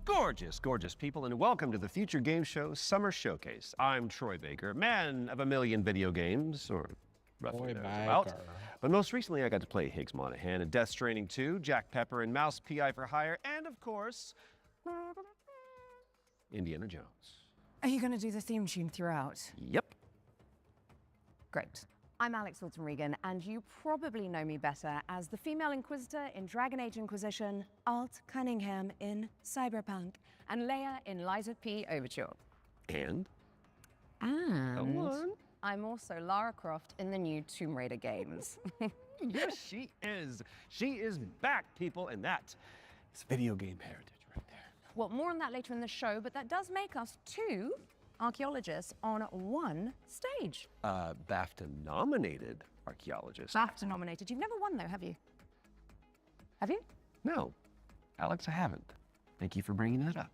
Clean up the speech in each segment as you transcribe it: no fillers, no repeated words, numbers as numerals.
gorgeous, gorgeous people, and welcome to the Future Game Show Summer Showcase. I'm Troy Baker, man of a million video games, or roughly thereabouts. But most recently, I got to play Higgs Monahan in Death Stranding 2, Jack Pepper in Mouse P.I. for Hire, and of course, Indiana Jones. Are you going to do the theme tune throughout? Yep. Great. I'm Alex Alton-Regan, and you probably know me better as the female Inquisitor in Dragon Age Inquisition, Alt Cunningham in Cyberpunk, and Leia in Lies of P Overture. And I'm also Lara Croft in the new Tomb Raider games. yes, she is. She is back, people, and that is video game heritage right there. Well, more on that later in the show, but that does make us two archaeologists on one stage. BAFTA-nominated archaeologist. BAFTA-nominated. You've never won, though, have you? Have you? No, Alex, I haven't. Thank you for bringing that up.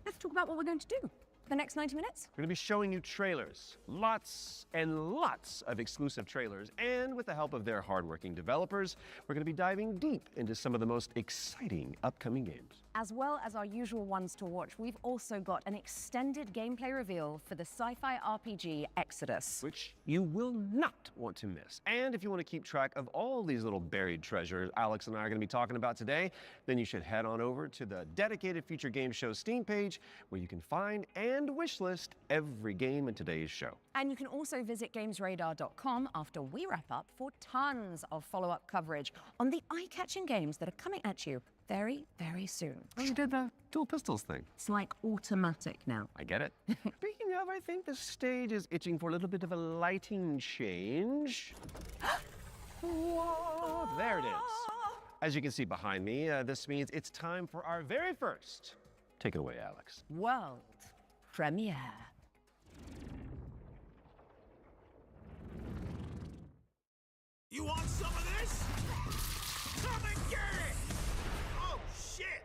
Let's talk about what we're going to do the next 90 minutes. We're going to be showing you trailers, lots and lots of exclusive trailers, and with the help of their hardworking developers, we're going to be diving deep into some of the most exciting upcoming games. As well as our usual ones to watch, we've also got an extended gameplay reveal for the sci-fi RPG Exodus, which you will not want to miss. And if you want to keep track of all these little buried treasures Alex and I are going to be talking about today, then you should head on over to the dedicated Future Game Show Steam page, where you can find and wishlist every game in today's show. And you can also visit gamesradar.com after we wrap up for tons of follow-up coverage on the eye-catching games that are coming at you very, very soon. Oh, you did the dual pistols thing. It's like automatic now. I get it. Speaking of, I think the stage is itching for a little bit of a lighting change. Whoa, there it is. As you can see behind me, this means it's time for our very first. Take it away, Alex. World premiere. You want some of this? Come and get it! Oh, shit!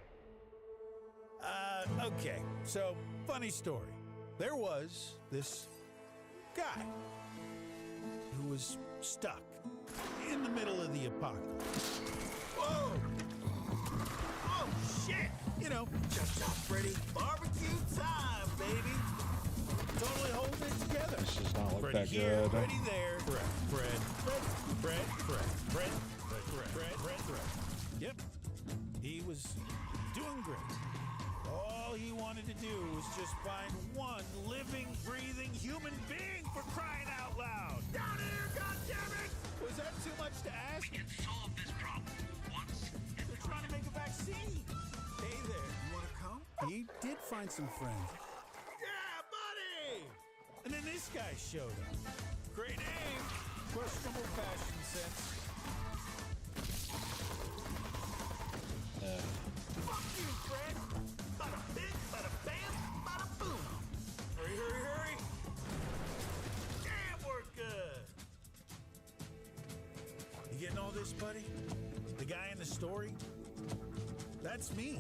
Okay, so, funny story. There was this guy who was stuck in the middle of the apocalypse. Whoa! Oh, shit! You know, Chop Freddy, barbecue time, baby! Totally holding it together. This does not look Freddy that here, good. Freddy there. Fred. Yep. He was doing great. All he wanted to do was just find one living, breathing human being, for crying out loud. Down here, goddammit! Was that too much to ask? We can solve this problem once and They're trying to make a vaccine. Hey there, you want to come? He did find some friends. Yeah, buddy! And then this guy showed up. Great name, questionable fashion sense. Fuck you, Fred! Bada bing, bada bam, bada boom! Hurry! Damn, we're good! You getting all this, buddy? The guy in the story? That's me.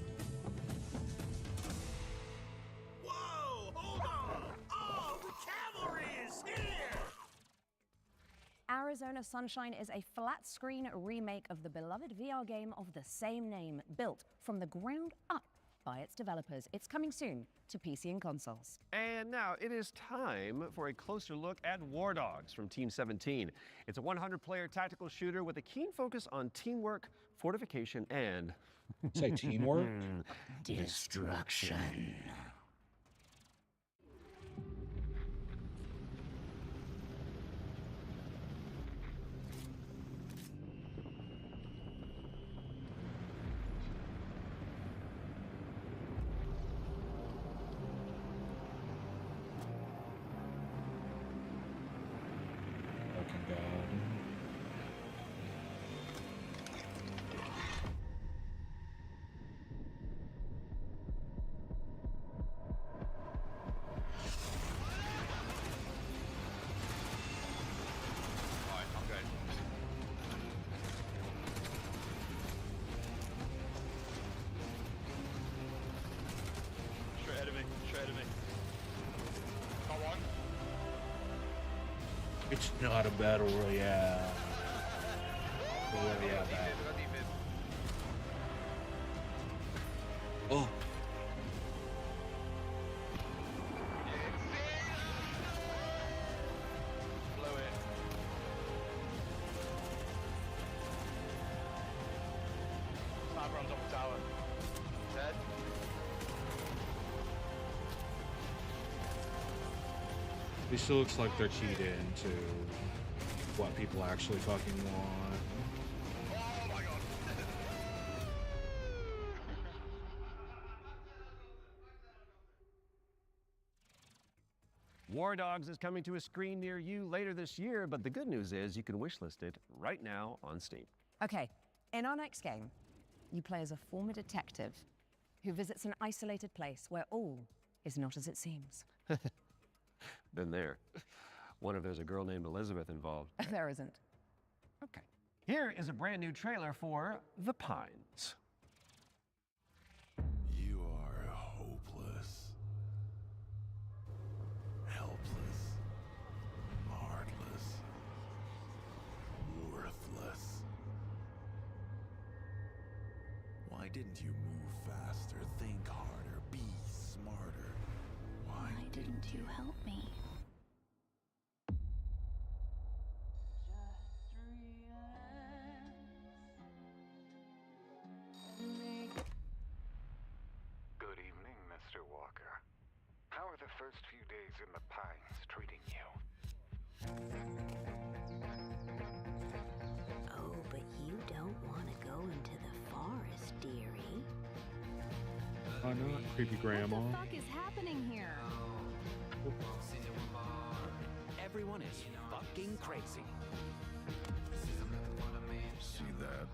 Whoa, hold on! Oh, the cavalry is here! Arizona Sunshine is a flat-screen remake of the beloved VR game of the same name, built from the ground up by its developers. It's coming soon to PC and consoles. And now it is time for a closer look at War Dogs from Team 17. It's a 100-player tactical shooter with a keen focus on teamwork, fortification, and Say teamwork? destruction. Fucking God. Alright, I'm good. Straight ahead of me. Got one. It's not a battle royale. Got defib. Oh, It still looks like they're keyed into what people actually fucking want. Oh my god. War Dogs is coming to a screen near you later this year, but the good news is you can wishlist it right now on Steam. Okay, in our next game, you play as a former detective who visits an isolated place where all is not as it seems. Been there. Wonder if there's a girl named Elizabeth involved. There isn't. Okay. Here is a brand new trailer for The Pines. You are hopeless, helpless, heartless, worthless. Why didn't you move faster, think harder, be smarter? Why didn't you help me? Good evening, Mr. Walker. How are the first few days in the Pines treating you? Oh, but you don't want to go into the forest, dearie. Why not? Creepy grandma. What the fuck is happening here? Everyone is fucking crazy. See that?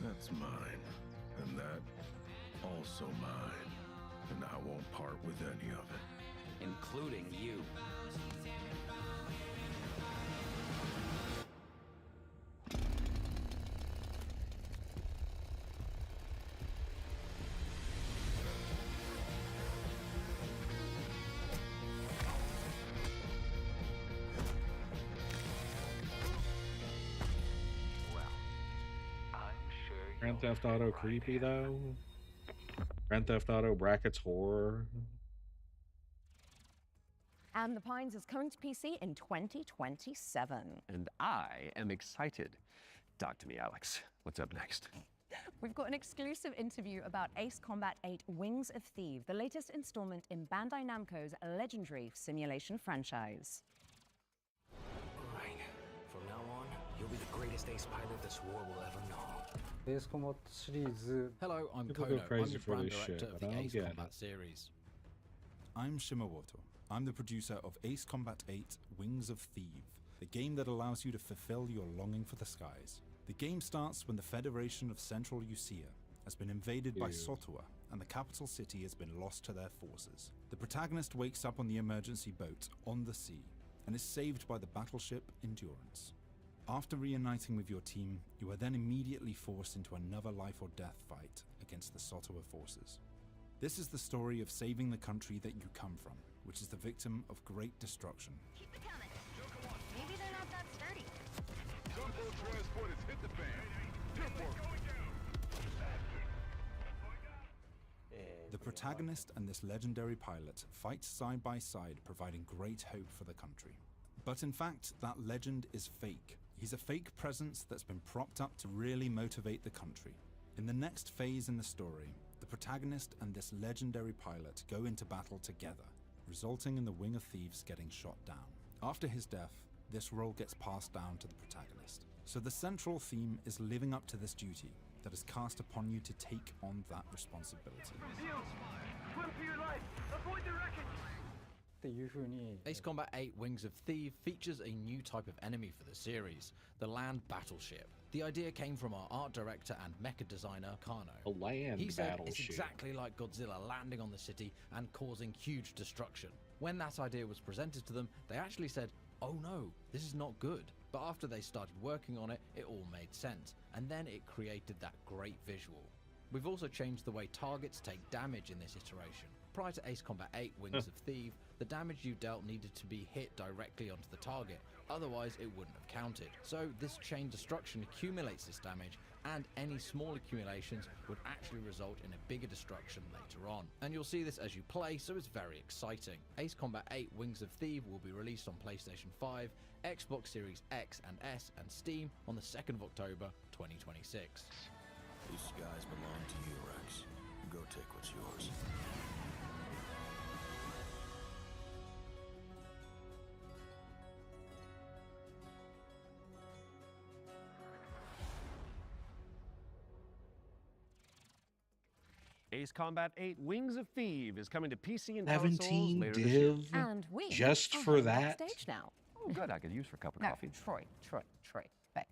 That's mine. And that also mine. And I won't part with any of it. Including you. Well, I'm sure Grand Theft Auto creepy though. Grand Theft Auto brackets horror. And The Pines is coming to PC in 2027. And I am excited. Talk to me, Alex. What's up next? We've got an exclusive interview about Ace Combat 8 Wings of Thieves, the latest installment in Bandai Namco's legendary simulation franchise. Right. From now on, you'll be the greatest ace pilot this war will ever know. ベースコンバットシリーズ Hello, I'm People Kono. go crazy I'm the for brand this director shit, of but the I don't Ace get Combat it. series. I'm Shimamoto. I'm the producer of Ace Combat 8 Wings of Thieves, the game that allows you to fulfill your longing for the skies. The game starts when the Federation of Central Usia has been invaded by Ew. Sotua, and the capital city has been lost to their forces. The protagonist wakes up on the emergency boat on the sea and is saved by the battleship Endurance. After reuniting with your team, you are then immediately forced into another life or death fight against the Sotua forces. This is the story of saving the country that you come from, which is the victim of great destruction. Keep it coming. Maybe they're not that sturdy. Gunboat transport has hit the fan. Good work. The protagonist and this legendary pilot fight side by side, providing great hope for the country. But in fact, that legend is fake. He's a fake presence that's been propped up to really motivate the country. In the next phase in the story, the protagonist and this legendary pilot go into battle together, resulting in the Wing of Thieves getting shot down. After his death, this role gets passed down to the protagonist. So the central theme is living up to this duty that is cast upon you to take on that responsibility. っていう風に Ace Combat 8 Wings of Thieves features a new type of enemy for the series, the land battleship. The idea came from our art director and mecha designer, Kano. A land He said it's battleship. exactly like Godzilla landing on the city and causing huge destruction. When that idea was presented to them, they actually said, oh no, this is not good. But after they started working on it, it all made sense, and then it created that great visual. We've also changed the way targets take damage in this iteration. Prior to Ace Combat 8 Wings of Thieves, the damage you dealt needed to be hit directly onto the target, otherwise it wouldn't have counted. So this chain destruction accumulates this damage, and any small accumulations would actually result in a bigger destruction later on. And you'll see this as you play, so it's very exciting. Ace Combat 8 Wings of Thieves will be released on PlayStation 5, Xbox Series X and S, and Steam on the 2nd of October 2026. These skies belong to you, Rex. Go take what's yours. Ace Combat 8 Wings of Thieves is coming to PC and consoles 17 later this year. div And we just are for on that. backstage now. Oh, good. I could use for a cup of No, coffee. Troy. Back.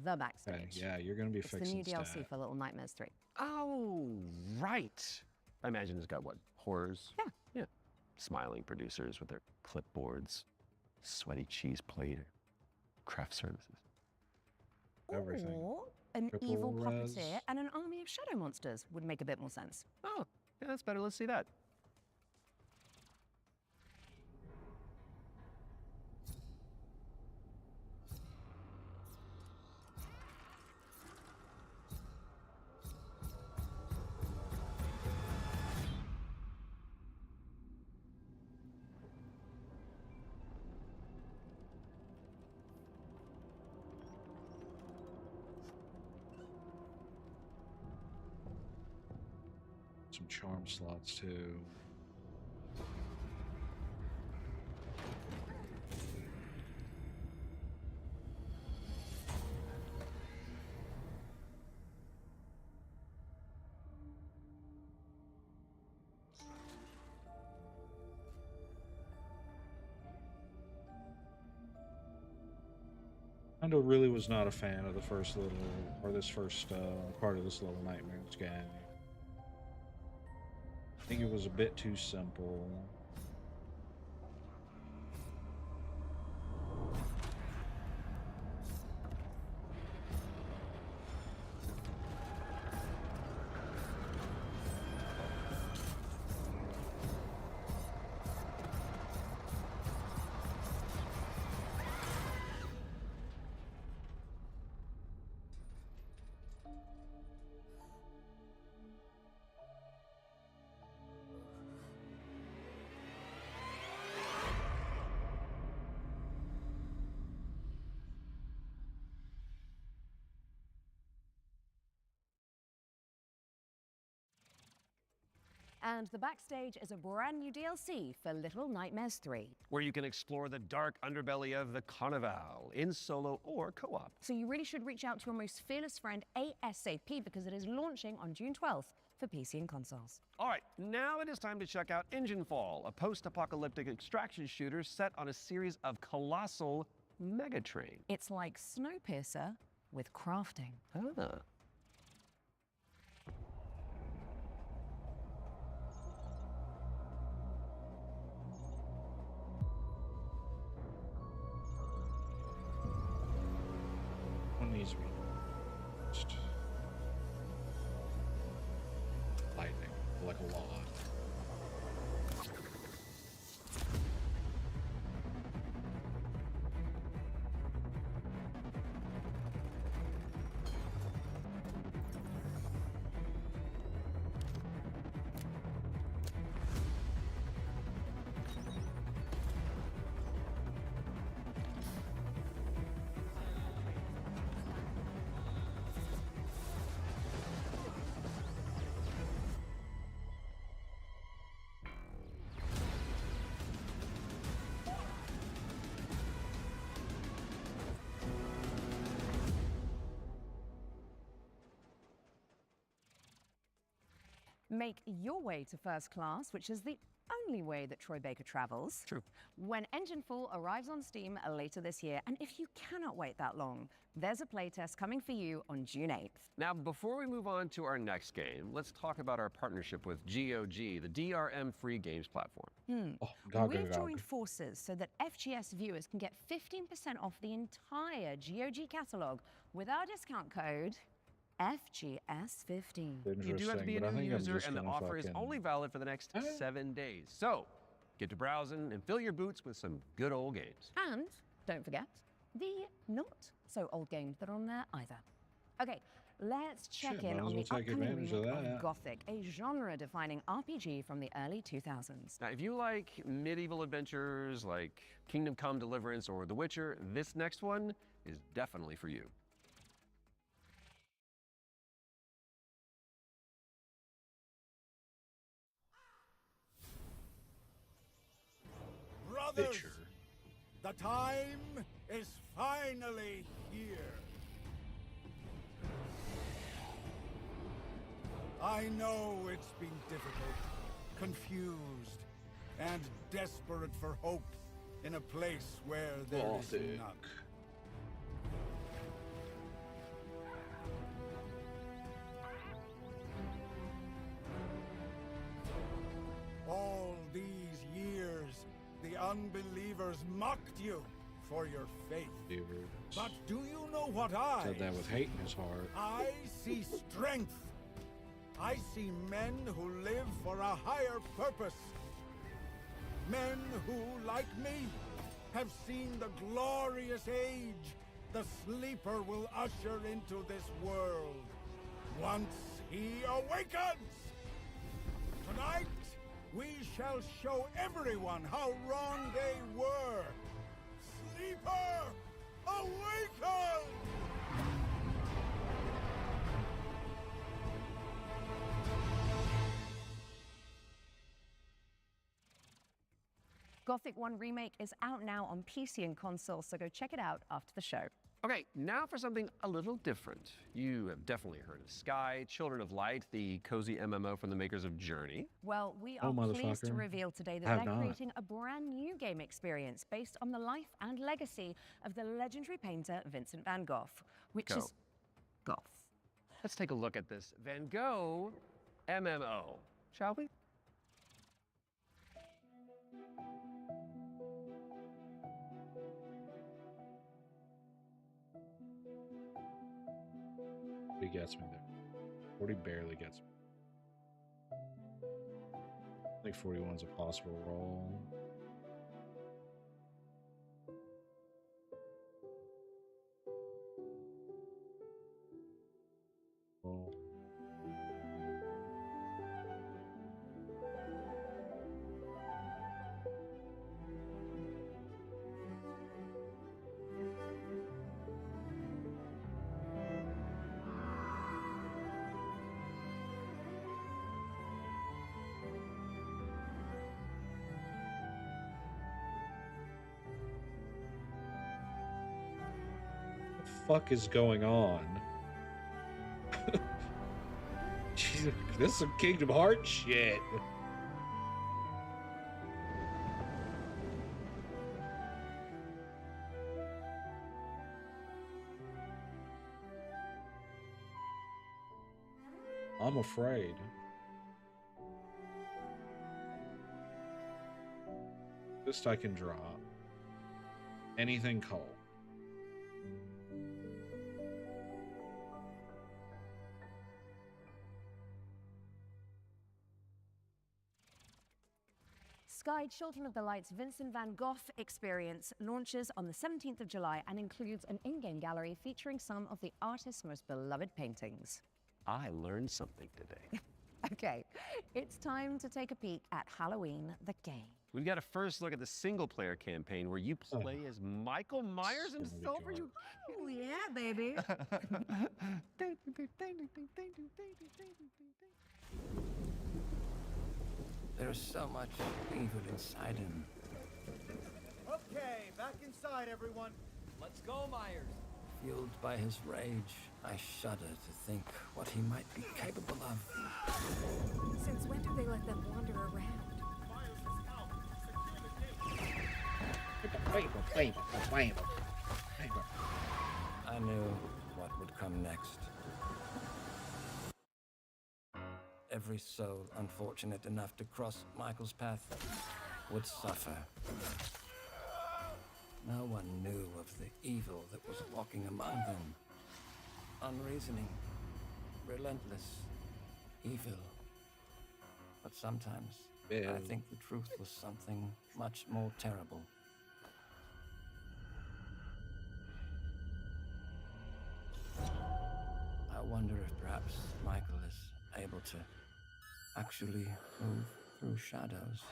The backstage. Okay, yeah, you're gonna be It's the fixing new DLC stat. for Little Nightmares 3. Oh, right. I imagine it's got what? Horrors? Yeah. Yeah. Smiling producers with their clipboards, sweaty cheese plate, craft services. Everything. Or an Triple evil res. puppeteer and an army of shadow monsters would make a bit more sense. Oh, yeah, that's better. Let's see that. Some charm slots too. Endo really was not a fan of the first little, or this first part of this Little Nightmares game. I think it was a bit too simple. And the backstage is a brand new DLC for Little Nightmares 3. Where you can explore the dark underbelly of the Carnival in solo or co-op. So you really should reach out to your most fearless friend ASAP because it is launching on June 12th for PC and consoles. All right, now it is time to check out Engine Fall, a post-apocalyptic extraction shooter set on a series of colossal megatrain. It's like Snowpiercer with crafting. Ah. One needs to be just lightning, like a lot. Make your way to first class, which is the only way that Troy Baker travels. True. When Engine Fall arrives on Steam later this year, and if you cannot wait that long, there's a playtest coming for you on June 8th. Now, before we move on to our next game, let's talk about our partnership with GOG, the DRM-free games platform. Oh, We've joined forces so that FGS viewers can get 15% off the entire GOG catalog with our discount code FGS15. You do have to be a new user, and the offer is only valid for the next 7 days. So, get to browsing and fill your boots with some good old games. And don't forget the not so old games that are on there either. Okay, let's check in on the upcoming remake of Gothic, a genre-defining RPG from the early 2000s. Now, if you like medieval adventures like Kingdom Come Deliverance or The Witcher, this next one is definitely for you. Brothers, the time is finally here. I know it's been difficult, confused, and desperate for hope in a place where there is none. All these years, the unbelievers mocked you for your faith. But do you know what I said that with hate in his heart. I see strength. I see men who live for a higher purpose. Men who, like me, have seen the glorious age the Sleeper will usher into this world. Once he awakens! Tonight, we shall show everyone how wrong they were. Sleeper, awaken! Gothic 1 Remake is out now on PC and console, so go check it out after the show. Okay, now for something a little different. You have definitely heard of Sky, Children of Light, the cozy MMO from the makers of Journey. Well, we are pleased to reveal today that they're creating a brand new game experience based on the life and legacy of the legendary painter Vincent van Gogh, which is Goth. Let's take a look at this Van Gogh MMO, shall we? He gets me there. 40 barely gets me. I think 41 is a possible roll. Fuck is going on? Jesus, this is some Kingdom Hearts shit. I'm afraid. This I can drop. Anything cold. Sky Children of the Light's Vincent van Gogh experience launches on the 17th of July and includes an in-game gallery featuring some of the artist's most beloved paintings. I learned something today. Okay, it's time to take a peek at Halloween the game. We've got a first look at the single-player campaign where you play as Michael Myers himself. Are you? Oh yeah, baby. There's so much evil inside him. Okay, back inside, everyone. Let's go, Myers. Fueled by his rage, I shudder to think what he might be capable of. Since when do they let them wander around? I knew what would come next. Every soul unfortunate enough to cross Michael's path would suffer. No one knew of the evil that was walking among them. Unreasoning, relentless, evil. But sometimes I think the truth was something much more terrible. I wonder if perhaps Michael is able to actually move through shadows.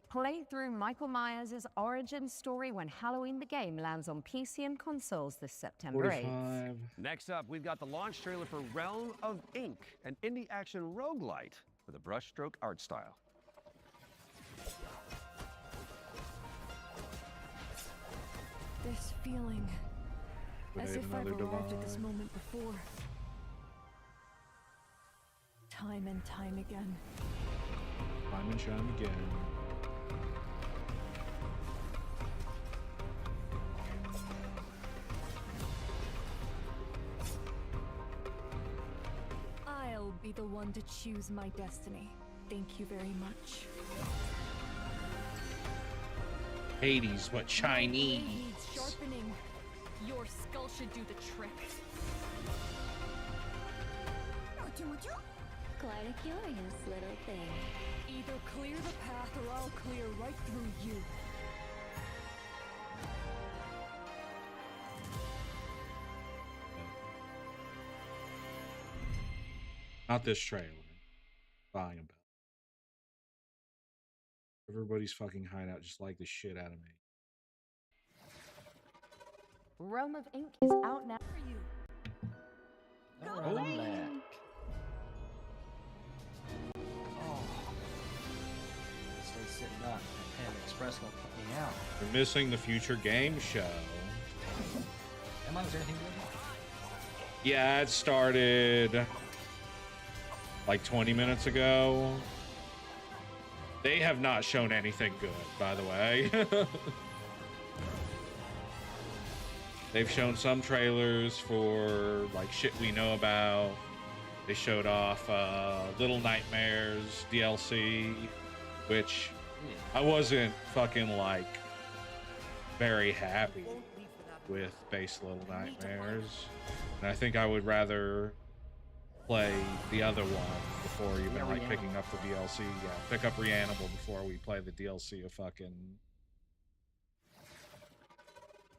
Play through Michael Myers' origin story when Halloween the game lands on PC and consoles this September 8th. Next up, we've got the launch trailer for Realm of Ink, an indie action roguelite with a brushstroke art style. This feeling, Would as I have if I've another arrived at this divine? moment before. Time and time again. Time and chime again. I'll be the one to choose my destiny. Thank you very much. Hades, but Chinese. My blade needs sharpening. Your skull should do the trick. Quite a curious little thing. Either clear the path or I'll clear right through you. Not this trailer. Lying about. Everybody's fucking hideout just like the shit out of me. Realm of Ink is out now. Oh, man. Stay sitting up. Panda Express gonna put me out. You're missing the future game show. Am I? Was there anything good? Yeah, it started like 20 minutes ago. They have not shown anything good, by the way. They've shown some trailers for like shit we know about. They showed off Little Nightmares DLC, which I wasn't fucking like very happy with base Little Nightmares. And I think I would rather play the other one before even like picking up the DLC. Yeah, pick up Reanimal before we play the DLC of fucking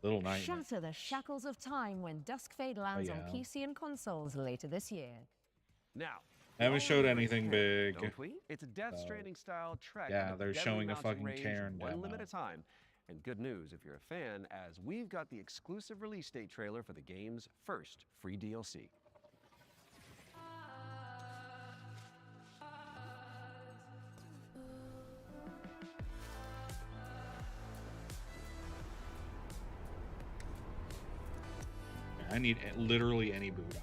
Little Nightmares. Shatter the shackles of time when Duskfade lands on yeah. PC and consoles later this year. Now, Haven't showed anything big. don't we? It's a Death Stranding style trek. Yeah, into they're Desert showing a Mountain fucking Range, Cairn one demo. limb at a time. And good news if you're a fan, as we've got the exclusive release date trailer for the game's first free DLC. I need literally any boot on.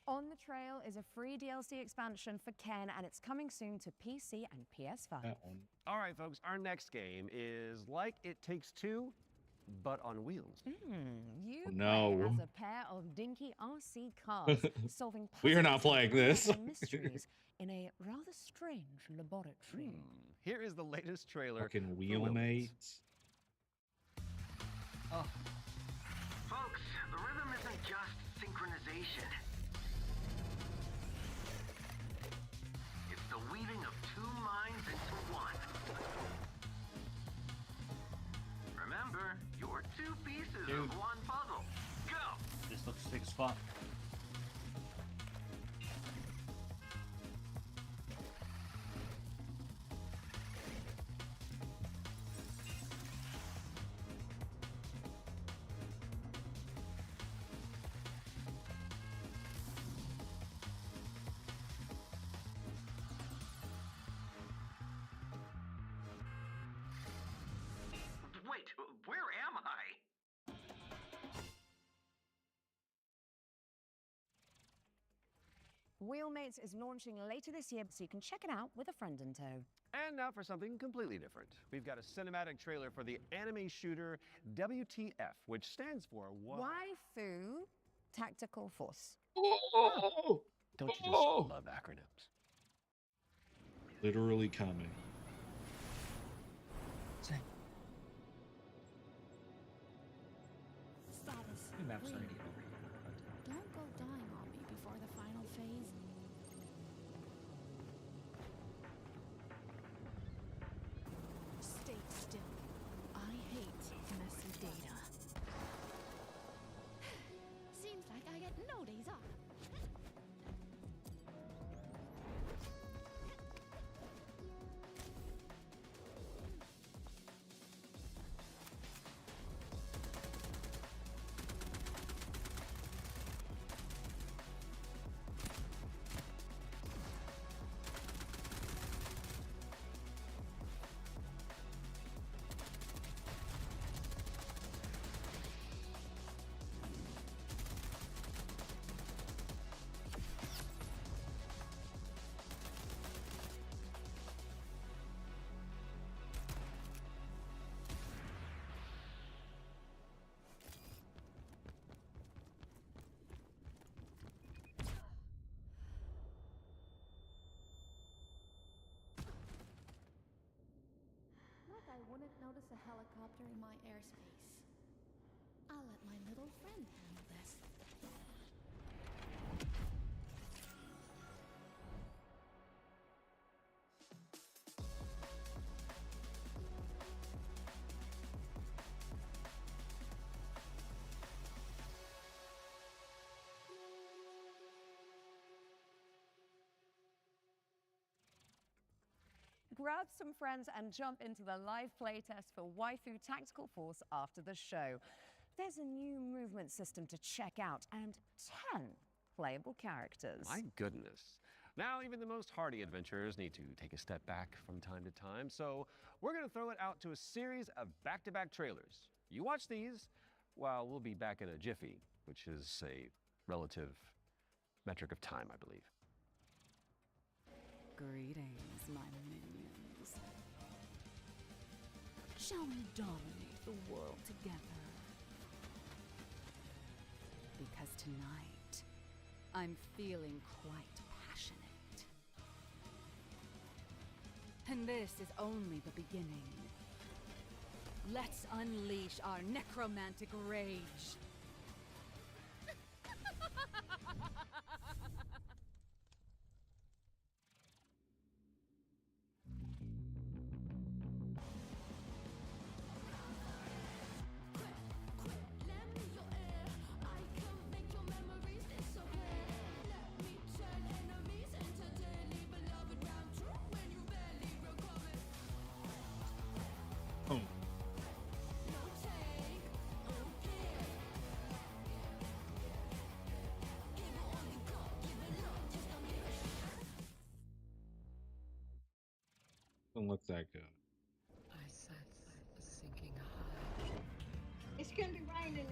On the Trail is a free DLC expansion for Ken, and it's coming soon to PC and PS5. That one. All right, folks, our next game is like It Takes Two, but on wheels. You No. play as a pair of dinky RC cars solving We are not puzzles playing and this. mysteries in a rather strange laboratory. Here is the latest trailer. Fucking for wheelmates. Oh. Folks, the rhythm isn't just synchronization. It's the weaving of two minds into one. Remember, you're two pieces of one puzzle. Go! This looks sick as fuck. Wait, where am I? Wheelmates is launching later this year, so you can check it out with a friend in tow. And now for something completely different. We've got a cinematic trailer for the anime shooter WTF, which stands for Waifu Tactical Force. Oh! Don't you just love acronyms? Literally coming. Status. Maps Read. already. Don't go dying on me before the final phase. Stay still. I hate messy data. Seems like I Shoulders up. Like I wouldn't notice a helicopter in my airspace. I'll let my little friend handle this. Grab some friends and jump into the live playtest for Waifu Tactical Force after the show. There's a new movement system to check out and 10 playable characters. My goodness. Now, even the most hardy adventurers need to take a step back from time to time, so we're going to throw it out to a series of back-to-back trailers. You watch these, while we'll be back in a jiffy, which is a relative metric of time, I believe. Greetings, my minions. Shall we dominate the world together? Because tonight, I'm feeling quite passionate. And this is only the beginning. Let's unleash our necromantic rage. Doesn't look that good. I sense a sinking high. It's gonna be raining.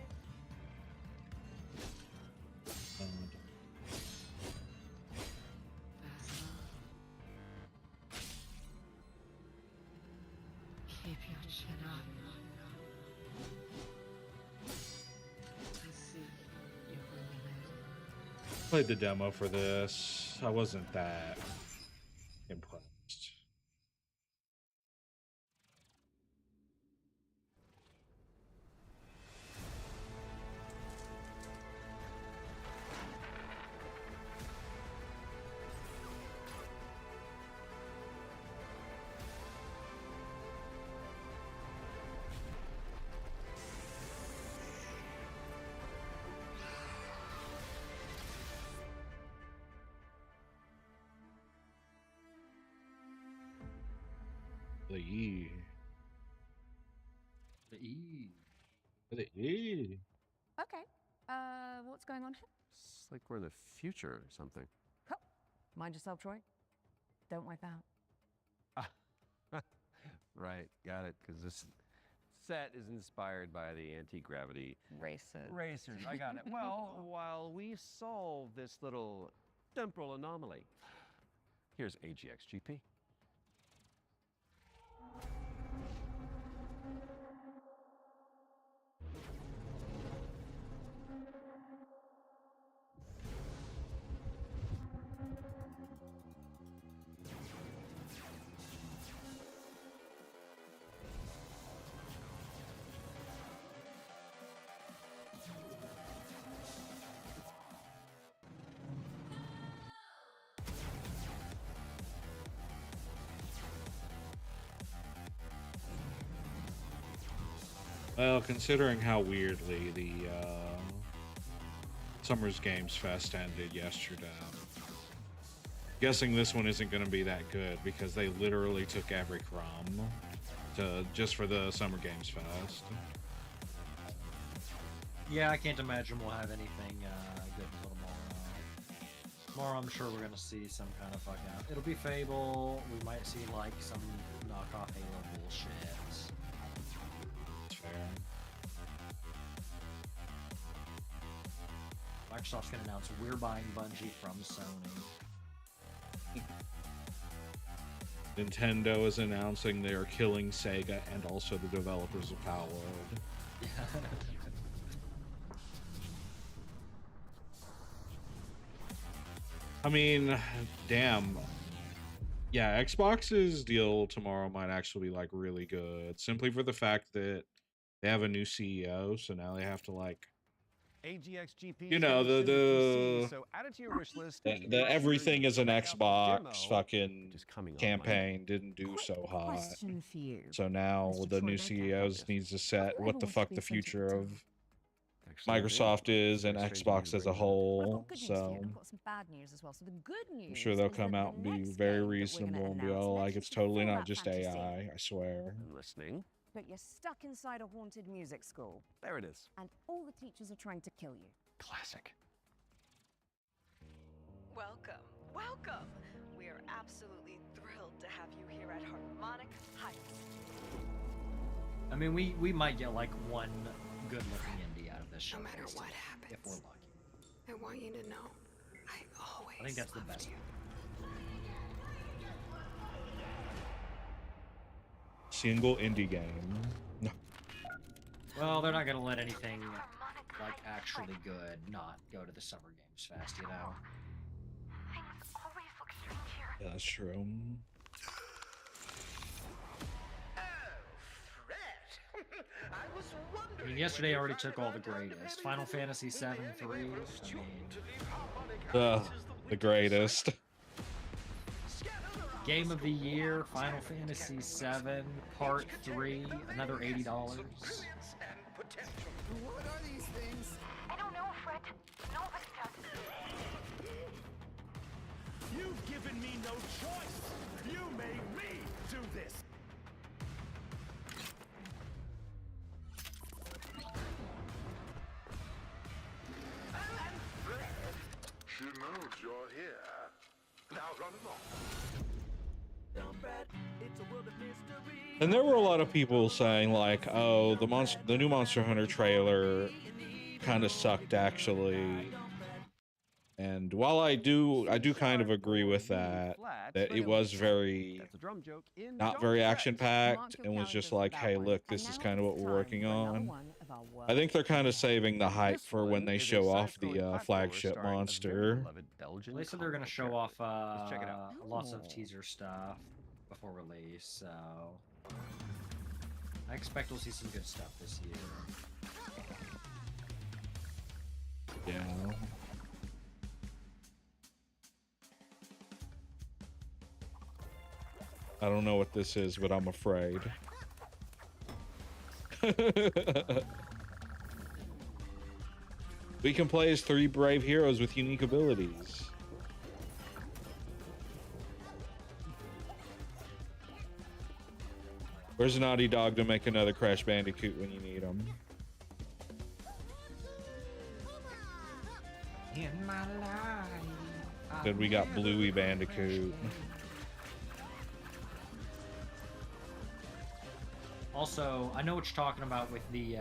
Keep your chin up. I see you're really Played the demo for this. I wasn't that impressed. The E. The E. The E. Okay, what's going on here? It's like we're in the future or something. Oh, mind yourself, Troy. Don't wipe out. Right, got it, because this set is inspired by the anti-gravity racers. I got it. Well, while we solve this little temporal anomaly, here's AGXGP. Well, considering how weirdly the Summer's Games Fest ended yesterday. Guessing this one isn't going to be that good because they literally took every crumb just for the Summer Games Fest. Yeah, I can't imagine we'll have anything good until tomorrow. Tomorrow, I'm sure we're gonna see some kind of fucking. It'll be Fable. We might see like some knockoff Halo bullshit. That's fair. Microsoft's gonna announce we're buying Bungie from Sony. Nintendo is announcing they are killing Sega and also the developers of Palworld. I mean, damn. Yeah, Xbox's deal tomorrow might actually be like really good, simply for the fact that they have a new CEO, so now they have to like, you know, so add it to your wish list. the everything is an Xbox fucking campaign didn't do so hot. Question for you. So now Mr. the new Troy CEOs needs to set what the fuck the future of Actually, Microsoft is and Very strange of you to Xbox as a bring that up. whole. Good news for you, So and I've got some bad news as well. So the good news I'm sure they'll is come that out the and be next very game that we're reasonable gonna and be announce all next like, it's is to totally fill not that just fantasy. AI, I swear. I'm listening. But you're stuck inside a haunted music school, There it is. and all the teachers are trying to kill you. Classic. Welcome, welcome. We are absolutely thrilled to have you here at Harmonic Heights. I mean, we might get like one good-looking indie out of this show. No matter based what on- happens, if we're lucky. I want you to know, I always I think that's the loved best. you. Single indie game. Well, they're not gonna let anything like actually good not go to the Summer Games Fest, you know. Yeah, that's true. I mean, yesterday I already took all the greatest. Final Fantasy VII 3. I mean, The greatest. Game of the Year, Final Fantasy VII Part 3, another $80. What are these things? I don't know, Fred. Nobody does. You've given me no choice. You made me do this. She knows you're here. Now run along. And there were a lot of people saying like, "Oh, the new Monster Hunter trailer kind of sucked actually." And while I do kind of agree with that it was very not very action packed and was just like, "Hey, look, this is kind of what we're working on." I think they're kind of saving the hype for when they show off the flagship monster. They said they're gonna show off lots of teaser stuff before release, so I expect we'll see some good stuff this year. Yeah. I don't know what this is, but I'm afraid. We can play as 3 brave heroes with unique abilities. Where's Naughty Dog to make another Crash Bandicoot when you need him? In my life. Then we got Bluey Bandicoot. Also, I know what you're talking about with the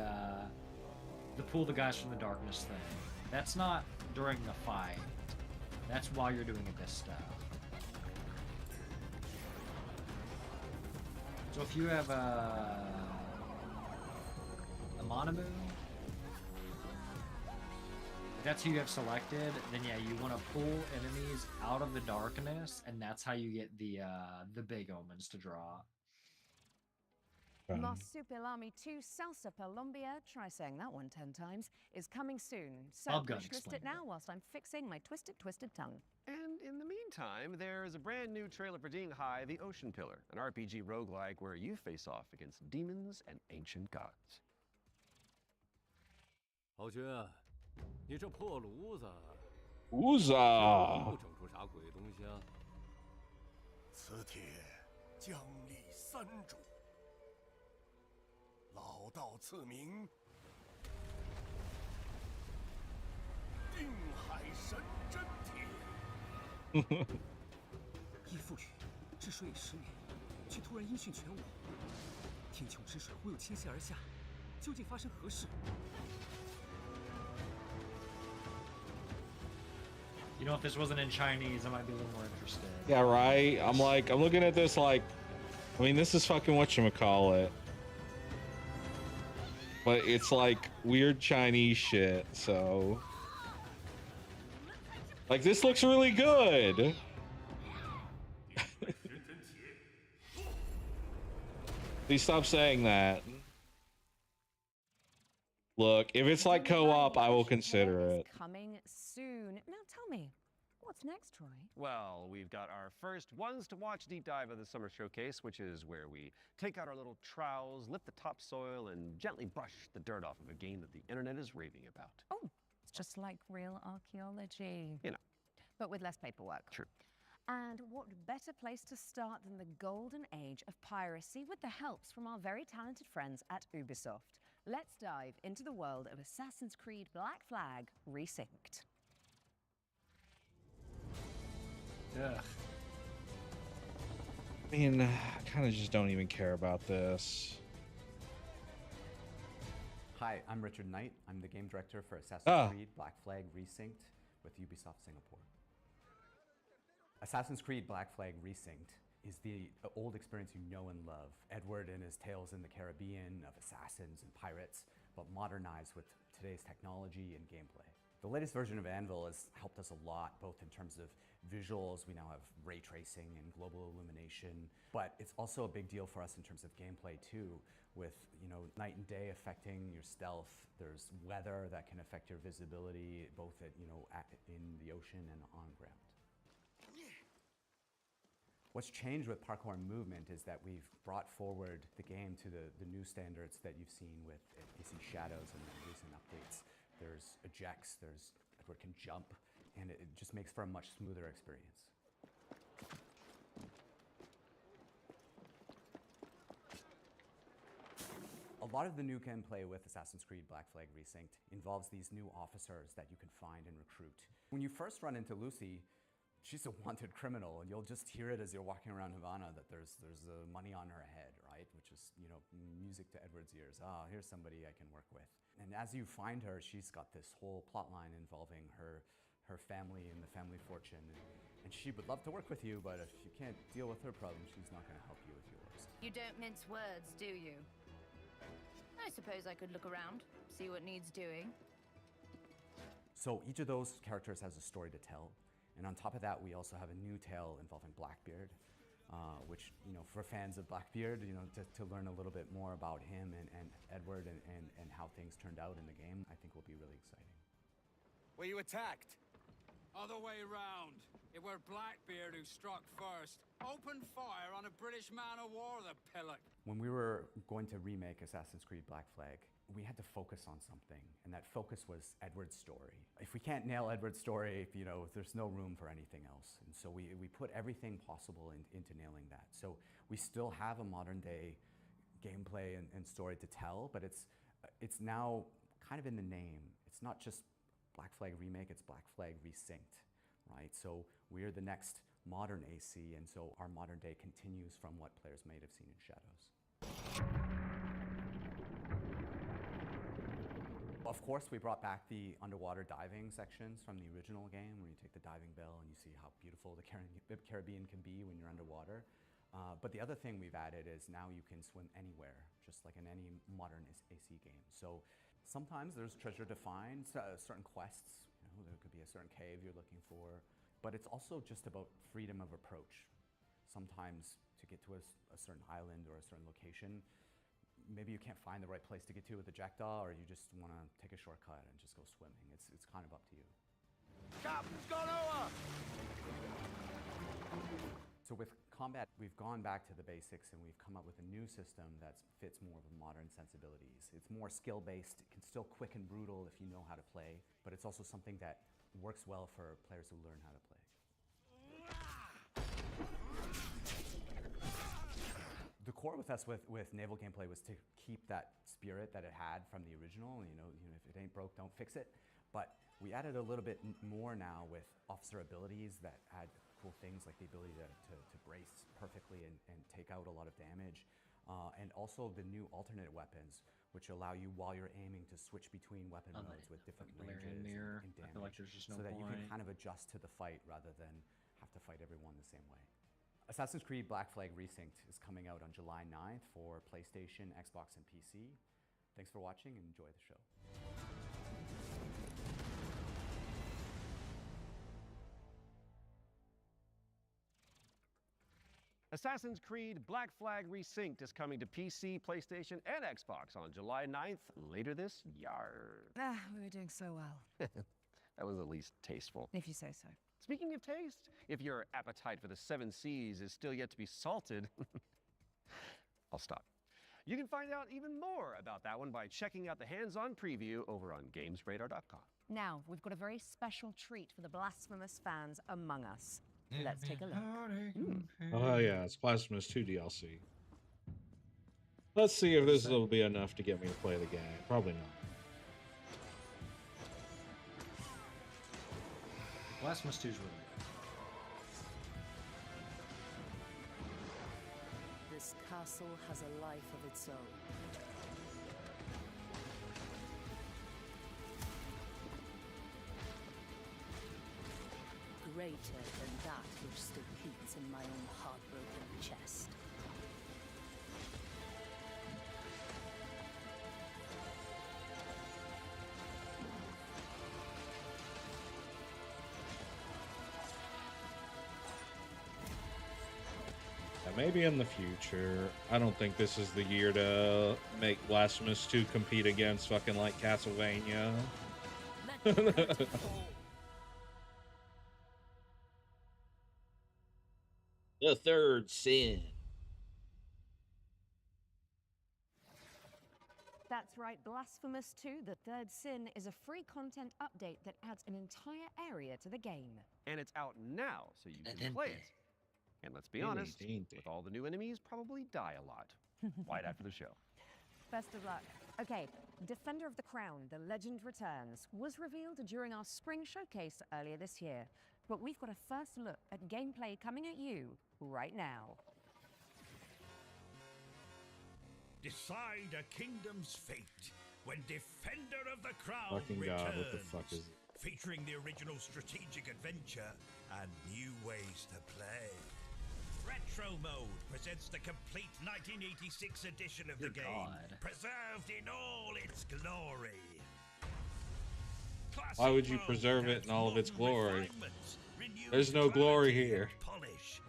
pull the guys from the darkness thing. That's not during the fight. That's while you're doing this stuff. So if you have a Monamu, if that's who you have selected, then yeah, you want to pull enemies out of the darkness, and that's how you get the big omens to draw. Marsupilami 2 Salsa Colombia, try saying that one 10 times, is coming soon. So I'll go push twist explain it now whilst I'm fixing my twisted tongue. And in the meantime, there is a brand new trailer for Ding Hai, the Ocean Pillar, an RPG roguelike where you face off against demons and ancient gods. 豪爵，你这破炉子，乌萨，又整出啥鬼东西啊？此帖将立三主，老道赐名定海神针帖。依父语，治水已10年，却突然音讯全无，天穹之水忽又倾泻而下，究竟发生何事？ You know, if this wasn't in Chinese, I might be a little more interested. Yeah, right. I'm looking at this like, I mean, this is fucking whatchamacallit. But it's like weird Chinese shit, so. Like, this looks really good. Please stop saying that. Look, if it's like co-op, I will consider it. Coming soon. Now tell me, what's next, Troy? Well, we've got our first ones to watch deep dive of the summer showcase, which is where we take out our little trowels, lift the topsoil, and gently brush the dirt off of a game that the internet is raving about. Oh, it's just like real archaeology. You know. But with less paperwork. True. And what better place to start than the golden age of piracy with the helps from our very talented friends at Ubisoft. Let's dive into the world of Assassin's Creed Black Flag Resynced. Ugh. I mean, I kind of just don't even care about this. Hi, I'm Richard Knight. I'm the game director for Assassin's Creed Black Flag Resynced with Ubisoft Singapore. Assassin's Creed Black Flag Resynced is the old experience you know and love. Edward and his tales in the Caribbean of assassins and pirates, but modernized with today's technology and gameplay. The latest version of Anvil has helped us a lot, both in terms of visuals. We now have ray tracing and global illumination, but it's also a big deal for us in terms of gameplay too, with night and day affecting your stealth. There's weather that can affect your visibility, both in the ocean and on ground. What's changed with parkour and movement is that we've brought forward the game to the new standards that you've seen with AC Shadows and the recent updates. There's ejects, Edward can jump, and it just makes for a much smoother experience. A lot of the new gameplay with Assassin's Creed Black Flag Resynced involves these new officers that you can find and recruit. When you first run into Lucy, she's a wanted criminal, and you'll just hear it as you're walking around Havana that there's money on her head, right? Which is, music to Edward's ears. Ah, here's somebody I can work with. And as you find her, she's got this whole plot line involving her family and the family fortune. And she would love to work with you, but if you can't deal with her problems, she's not going to help you with yours. You don't mince words, do you? I suppose I could look around, see what needs doing. So each of those characters has a story to tell. And on top of that, we also have a new tale involving Blackbeard, which, for fans of Blackbeard, to learn a little bit more about him and Edward and how things turned out in the game, I think will be really exciting. Were you attacked? Other way round. It were Blackbeard who struck first. Opened fire on a British man-o'-war, the pillock. When we were going to remake Assassin's Creed Black Flag, we had to focus on something, and that focus was Edward's story. If we can't nail Edward's story, there's no room for anything else. And so we put everything possible into nailing that. So we still have a modern day gameplay and story to tell, but it's now kind of in the name. It's not just Black Flag Remake, it's Black Flag Resynced, right? So we're the next modern AC, and so our modern day continues from what players might have seen in Shadows. Of course, we brought back the underwater diving sections from the original game, where you take the diving bell and you see how beautiful the Caribbean can be when you're underwater. But the other thing we've added is now you can swim anywhere, just like in any modern AC game. So sometimes there's treasure to find, certain quests. There could be a certain cave you're looking for. But it's also just about freedom of approach. Sometimes to get to a certain island or a certain location, maybe you can't find the right place to get to with the jackdaw, or you just want to take a shortcut and just go swimming. It's kind of up to you. Captain's gone over! So with combat, we've gone back to the basics and we've come up with a new system that fits more of the modern sensibilities. It's more skill-based. It can still quick and brutal if you know how to play, but it's also something that works well for players who learn how to play. The core with us with naval gameplay was to keep that spirit that it had from the original. You know, if it ain't broke, don't fix it. But we added a little bit more now with officer abilities that add cool things like the ability to brace perfectly and take out a lot of damage. And also the new alternate weapons, which allow you, while you're aiming, to switch between weapon modes with different ranges and damage. I feel like there's just no so that point. you can kind of adjust to the fight rather than have to fight everyone the same way. Assassin's Creed Black Flag Resynced is coming out on July 9th for PlayStation, Xbox, and PC. Thanks for watching and enjoy the show. Assassin's Creed Black Flag Resynced is coming to PC, PlayStation, and Xbox on July 9th, later this year. We were doing so well. That was at least tasteful. If you say so. Speaking of taste, if your appetite for the 7 Seas is still yet to be salted, I'll stop. You can find out even more about that one by checking out the hands-on preview over on GamesRadar.com. Now, we've got a very special treat for the blasphemous fans among us. Let's take a look. Oh yeah, it's Blasphemous 2 DLC. Let's see if this will be enough to get me to play the game. Probably not. Blasphemous 2 is really good. This castle has a life of its own. Greater than that which still beats in my own heartbroken chest. Maybe in the future. I don't think this is the year to make Blasphemous 2 compete against fucking like Castlevania. The Third Sin. That's right, Blasphemous 2, The Third Sin, is a free content update that adds an entire area to the game. And it's out now, so you can play it. And let's be honest, with all the new enemies, probably die a lot. Right after the show. Best of luck. Okay, Defender of the Crown, The Legend Returns, was revealed during our spring showcase earlier this year. But we've got a first look at gameplay coming at you right now. Decide a kingdom's fate when Defender of the Crown Fucking returns. God, what the fuck is it? Featuring the original strategic adventure and new ways to play. Retro Mode presents the complete 1986 edition of the game, preserved in all its glory. Classic Why would you mode preserve it in all of its adds glory? refinements, renewed There's no glory clarity here. and polish.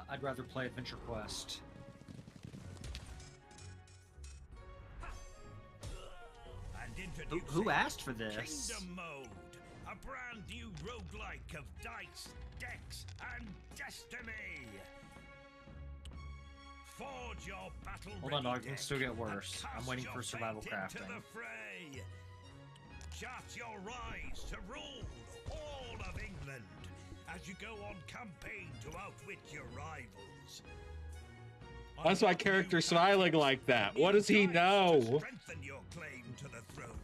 I'd rather play Adventure Quest. And Who asked for this? Kingdom Mode, a brand new roguelike of dice, decks, and destiny. Forge your battle. Hold on, dog. It can still get worse. I'm waiting for survival crafting. The fray. Chart your rise to rule all of England as you go on campaign to outwit your rivals. Why's my character smiling like that? What does he know? Strengthen your claim to the throne.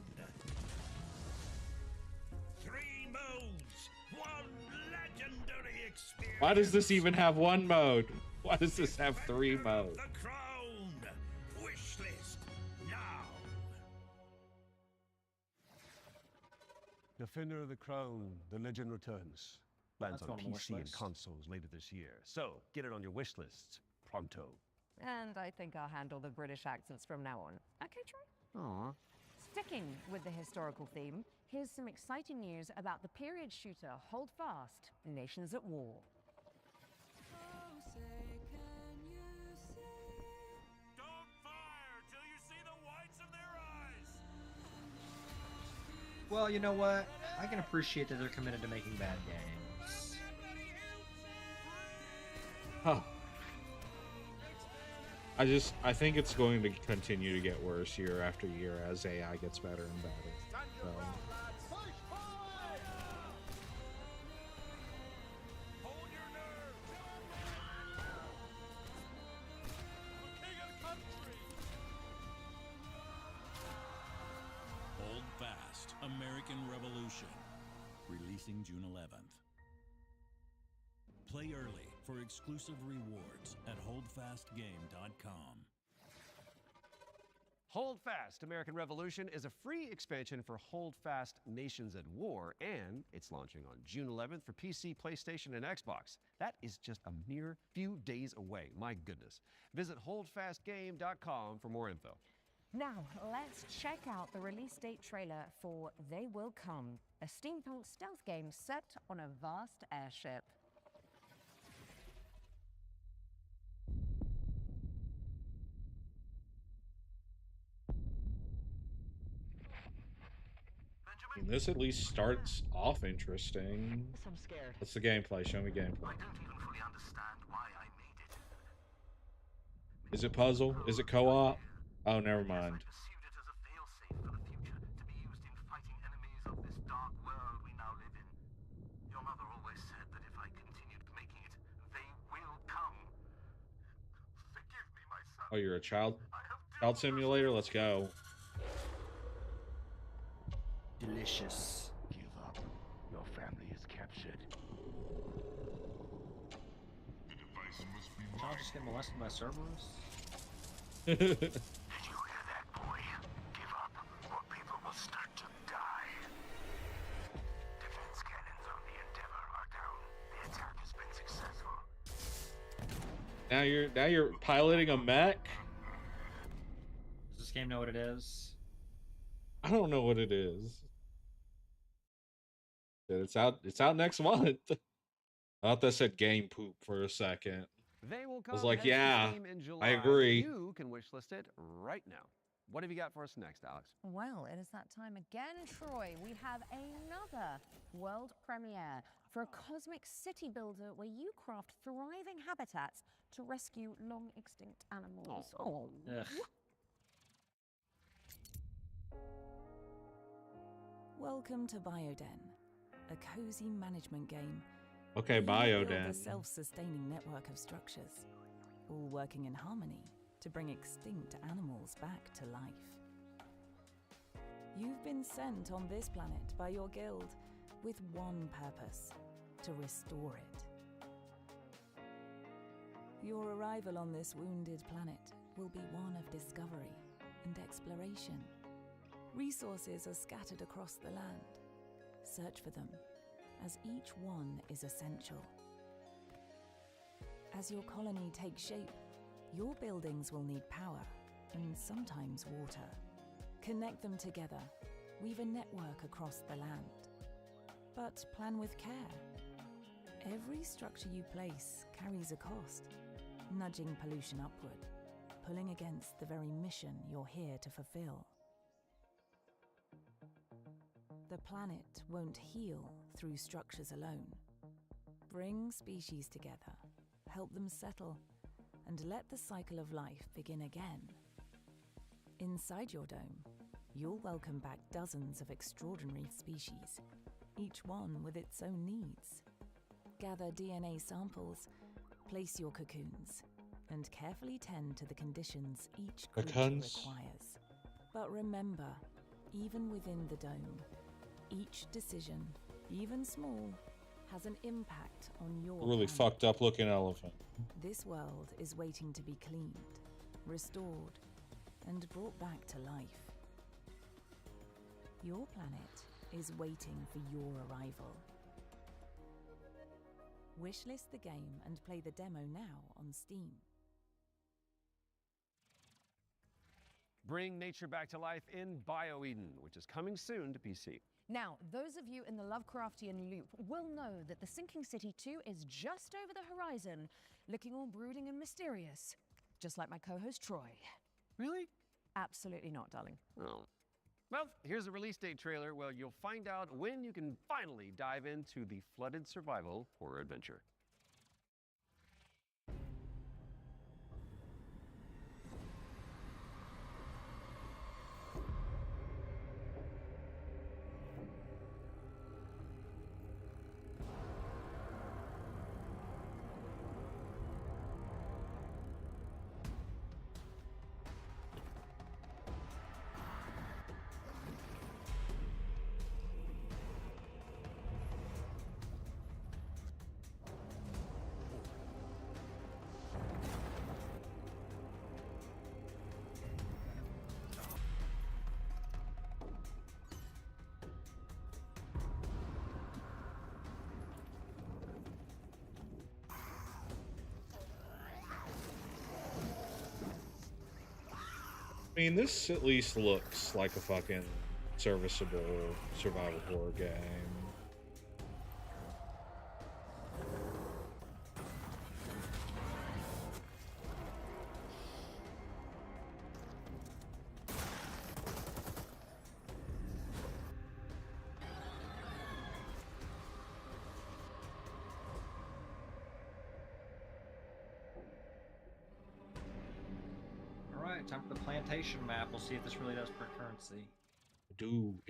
3 modes, 1 legendary experience. Why does this even have 1 mode? Why does this have 3 modes? The crown. Wish list now. Defender of the Crown, The Legend Returns. Lands That's on on the wish PC and list. consoles later this year. So, get it on your wish lists pronto. And I think I'll handle the British accents from now on. Okay, Troy? Aww. Sticking with the historical theme, here's some exciting news about the period shooter Hold Fast, Nations at War. Don't fire till you see the whites of their eyes. Well, you know what? I can appreciate that they're committed to making bad games. Huh. I think it's going to continue to get worse year after year as AI gets better and better. So. Hold Fast, American Revolution, releasing June 11th. Play early for exclusive rewards at holdfastgame.com. Hold Fast, American Revolution is a free expansion for Hold Fast Nations at War, and it's launching on June 11th for PC, PlayStation, and Xbox. That is just a mere few days away. My goodness. Visit holdfastgame.com for more info. Now, let's check out the release date trailer for They Will Come, a steampunk stealth game set on a vast airship. This at least starts off interesting. I'm scared. What's the gameplay? Show me gameplay. I don't even fully understand why I made it. Is it puzzle? Is it co-op? Oh, never mind. Pursued it as a failsafe for the future, to be used in fighting enemies of this dark world we now live in. Your mother always said that if I continued making it, they will come. Forgive me, my son. Oh, you're a child simulator? Let's go. Delicious. Give up. Your family is captured. The device must be I'll just get molested by Cerberus. Did you hear that, boy? Give up, or people will start to die. Defense cannons on the Endeavor are down. The attack has been successful. Now you're piloting a mech? Does this game know what it is? I don't know what it is. It's out next month. I thought that said game poop for a second. They Will Come. I was like, has its yeah, game in July. I agree. You can wishlist it right now. What have you got for us next, Alex? Well, it is that time again, Troy. We have another world premiere for a cosmic city builder where you craft thriving habitats to rescue long extinct animals. Oh. Welcome to Bioden, a cozy management game. Okay, where you build Bioden. a self-sustaining network of structures, all working in harmony to bring extinct animals back to life. You've been sent on this planet by your guild with one purpose: to restore it. Your arrival on this wounded planet will be one of discovery and exploration. Resources are scattered across the land. Search for them, as each one is essential. As your colony takes shape, your buildings will need power and sometimes water. Connect them together, weave a network across the land. But plan with care. Every structure you place carries a cost, nudging pollution upward, pulling against the very mission you're here to fulfill. The planet won't heal through structures alone. Bring species together, help them settle, and let the cycle of life begin again. Inside your dome, you'll welcome back dozens of extraordinary species, each one with its own needs. Gather DNA samples, place your cocoons, and carefully tend to the conditions each creature requires. But remember, even within the dome, each decision, even small, has an impact on your Really planet. fucked up looking elephant. This world is waiting to be cleaned, restored, and brought back to life. Your planet is waiting for your arrival. Wishlist the game and play the demo now on Steam. Bring nature back to life in BioEden, which is coming soon to PC. Now, those of you in the Lovecraftian loop will know that the Sinking City 2 is just over the horizon, looking all brooding and mysterious, just like my co-host Troy. Really? Absolutely not, darling. Oh. Well, here's a release date trailer where you'll find out when you can finally dive into the flooded survival horror adventure. I mean, this at least looks like a fucking serviceable survival horror game. Alright, time for the plantation map. We'll see if this really does print currency. It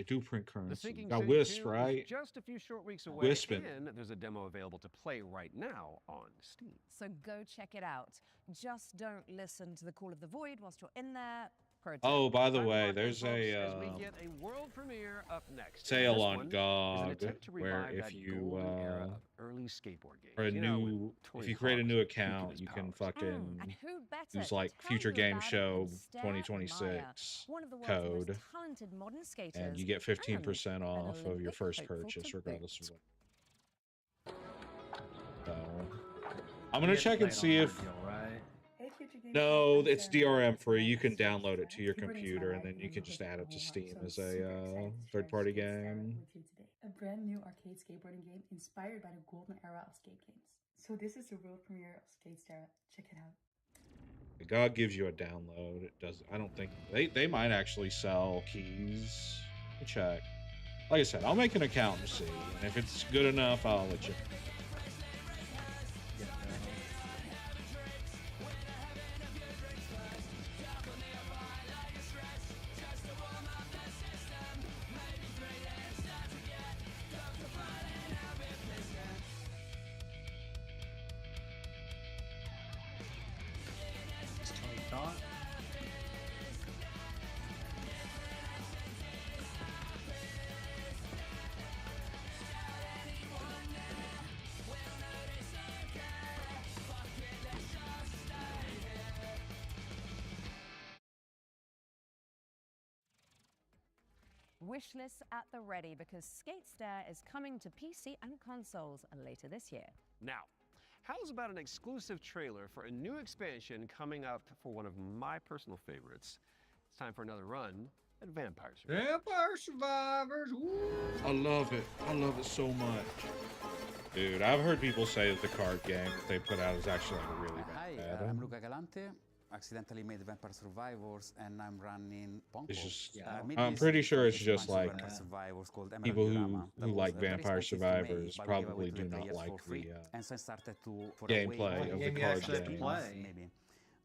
do print The currency. Sinking Got City Wisp, 2 right? is just a few short weeks away, Wispin'. and there's a demo available to play right now on Steam. So go check it out. Just don't listen to the call of the void whilst you're in there. Oh, by the Time to way, lock in, there's folks, a as we get a world premiere up next. sale This on one is an GOG attempt to where revive if that you golden era of early skateboard games. for a You know, when new Tony if you create a Hawk's new peak of account, his you can powers. fucking And who better use to like tell Future you Game about it Show than Stare 2026 Maya, one of the world's code, most talented modern skaters, and you get 15% and an off of your Olympic first hopeful purchase, to regardless of boot. what. So, I'm gonna check and see if. No, it's DRM free. You can download it to your computer, and then you can just add it to Steam as a third-party game. With you today. A brand new arcade skateboarding game inspired by the golden era of skate games. So this is the world premiere of Skatestar. Check it out. The GOG gives you a download. It does. I don't think they might actually sell keys. Let me check. Like I said, I'll make an account and see, and if it's good enough, I'll let you. It's Tony Thought. Wishlist at the ready because Skatestar is coming to PC and consoles later this year. Now, how's about an exclusive trailer for a new expansion coming up for one of my personal favorites? It's time for another run at Vampire Survivors. Vampire Survivors! Woo! I love it. I love it so much. Dude, I've heard people say that the card game that they put out is actually like really bad. Hi, I'm Luca Galante. Accidentally made Vampire Survivors, and I'm running Ponko. It's just, made I'm this pretty sure it's expansion just to like Vampire Survivors called Emerald people Diorama. That who was like very Vampire expensive to make, Survivors but we gave away probably to do the not players like for free. the And so I started to for gameplay a of way the card game. maybe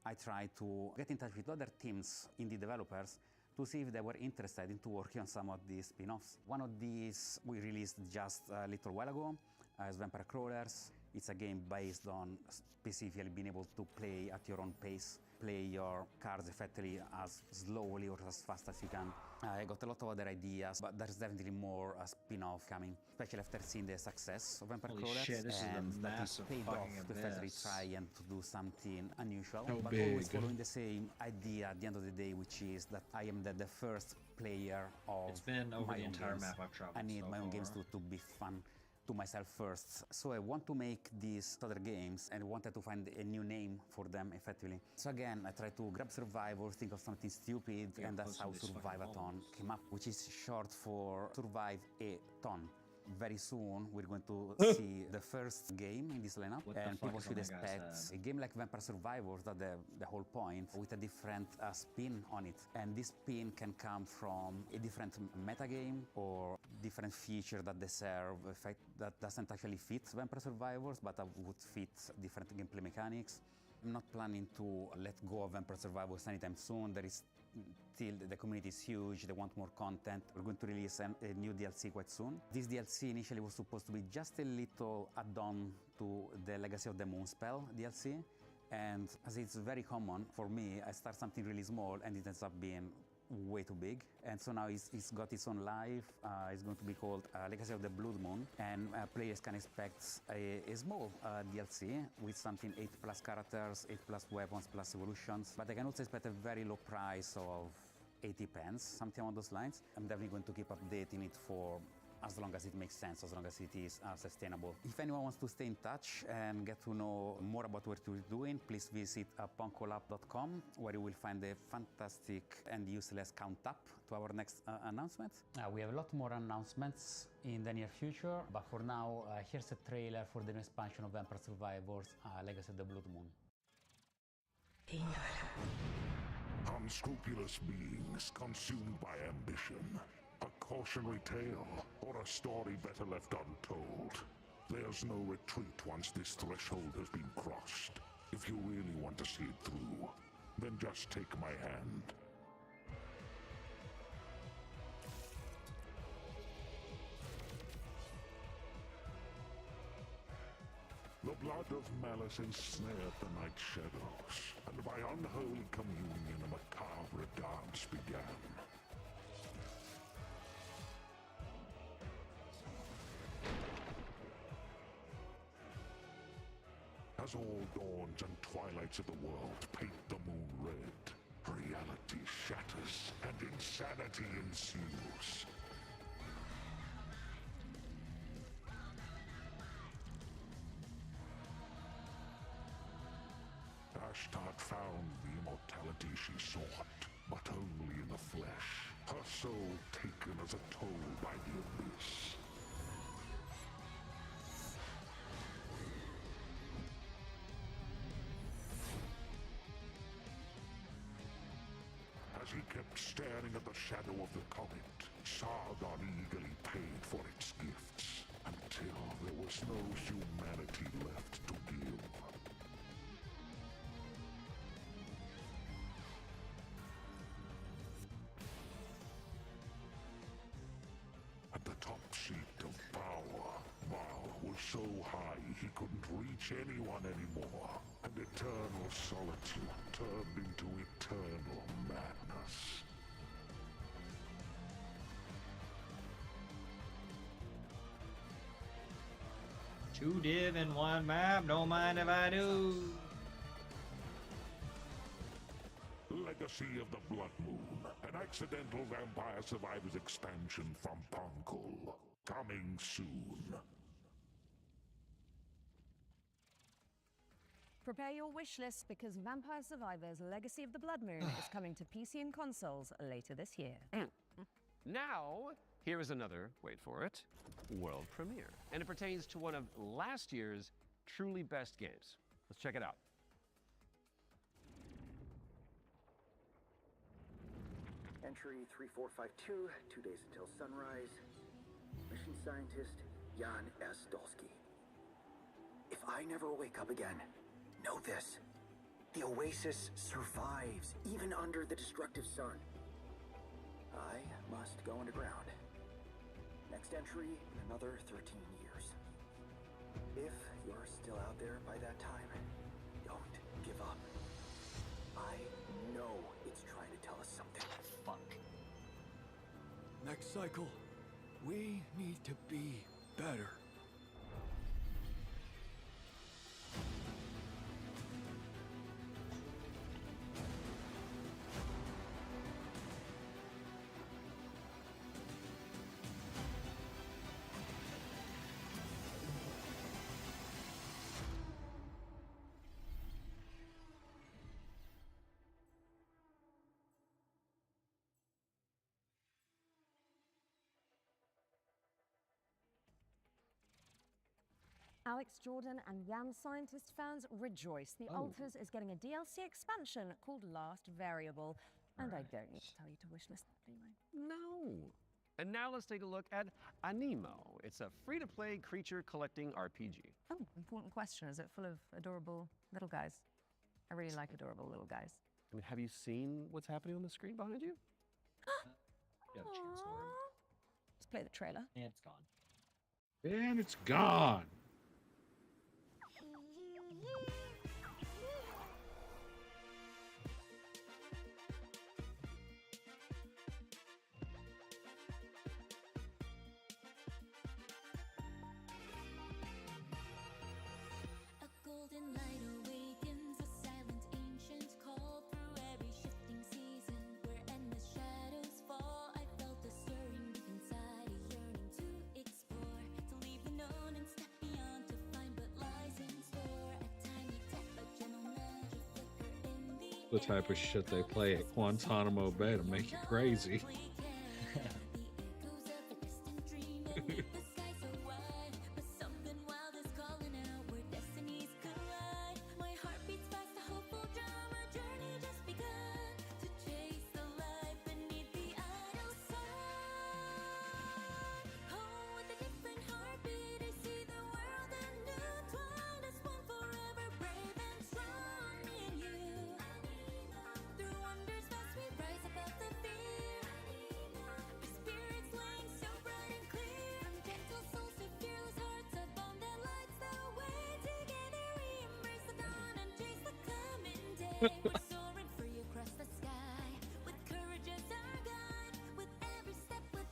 I tried to get in touch with other teams, indie developers, to see if they were interested into working on some of these spin-offs. One of these we released just a little while ago as Vampire Crawlers. It's a game based on specifically being able to play at your own pace, play your cards effectively as slowly or as fast as you can. I got a lot of other ideas, but there's definitely more spin-off coming, especially after seeing the success of Vampire Holy Crawlers, shit, this is a and that it massive paid off fucking to effectively abyss. try and to do something unusual, How but always big? following the same idea at the end of the day, which is that I am the first player of It's been over my the own entire games. map I've traveled I need so my own games far. to be fun to myself first. So I want to make these other games and wanted to find a new name for them effectively. So again, I tried to grab Survivors, think of something stupid, Yeah, and that's close to how these fucking Survivathon walls. came up, which is short for Survive a Ton. Very soon, we're going to see the first game in this lineup, What the and fuck people is should on that guy's expect head? a game like Vampire Survivors, that's the whole point, with a different spin on it. And this spin can come from a different metagame or different feature that they serve, a fact that doesn't actually fit Vampire Survivors, but that would fit different gameplay mechanics. I'm not planning to let go of Vampire Survivors anytime soon. There is still, the community is huge, they want more content. We're going to release a new DLC quite soon. This DLC initially was supposed to be just a little add-on to the Legacy of the Moonspell DLC. And as it's very common for me, I start something really small and it ends up being way too big. And so now it's got its own life. It's going to be called Legacy of the Blood Moon. And players can expect a small DLC with something 8 plus characters, 8 plus weapons, plus evolutions. But they can also expect a very low price of 80 pence, something along those lines. I'm definitely going to keep updating it for as long as it makes sense, as long as it is sustainable. If anyone wants to stay in touch and get to know more about what we're doing, please visit punkolab.com, where you will find a fantastic and useless count up to our next announcement. We have a lot more announcements in the near future, but for now, here's a trailer for the new expansion of Vampire Survivors, Legacy of the Blood Moon. Unscrupulous beings consumed by ambition. A cautionary tale, or a story better left untold. There's no retreat once this threshold has been crossed. If you really want to see it through, then just take my hand. The blood of malice ensnared the night shadows, and by unholy communion a macabre dance began. As all dawns and twilights of the world paint the moon red, reality shatters and insanity ensues. Ashtart found the immortality she sought, but only in the flesh, her soul taken as a toll by the abyss. As he kept staring at the shadow of the comet, Sargon eagerly paid for its gifts, until there was no humanity left to give. At the top seat of power, Baal was so high he couldn't reach anyone anymore, and eternal solitude turned into eternal madness. Two div and one map, don't mind if I do. Legacy of the Blood Moon, an accidental Vampire Survivors expansion from Punkle. Coming soon. Prepare your wish list because Vampire Survivors Legacy of the Blood Moon is coming to PC and consoles later this year. Now, here is another, wait for it, world premiere. And it pertains to one of last year's truly best games. Let's check it out. Entry 3452, 2 days until sunrise. Mission scientist, Jan S. Dolsky. If I never wake up again, know this. The Oasis survives, even under the destructive sun. I must go underground. Next entry in another 13 years. If you're still out there by that time, don't give up. I know it's trying to tell us something. Fuck. Next cycle, we need to be better. Alex Jordan and Yam Scientist fans rejoice. The Alters is getting a DLC expansion called Last Variable. And I don't need to tell you to wishlist that, do I? No. And now let's take a look at Animo. It's a free-to-play creature collecting RPG. Oh, important question. Is it full of adorable little guys? I really like adorable little guys. I mean, have you seen what's happening on the screen behind you? You have a chance for it. Let's play the trailer. And it's gone. And it's gone. A golden light awakens, a silent ancient call through every shifting season. Where endless shadows fall, I felt a stirring inside, a yearning to the type of shit they play at Guantanamo Bay to make you crazy.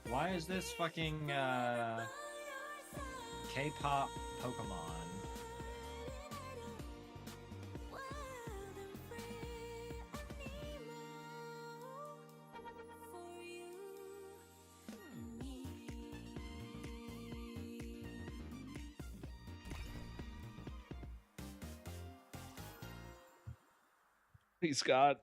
Why is this fucking K-pop Pokemon? Please God,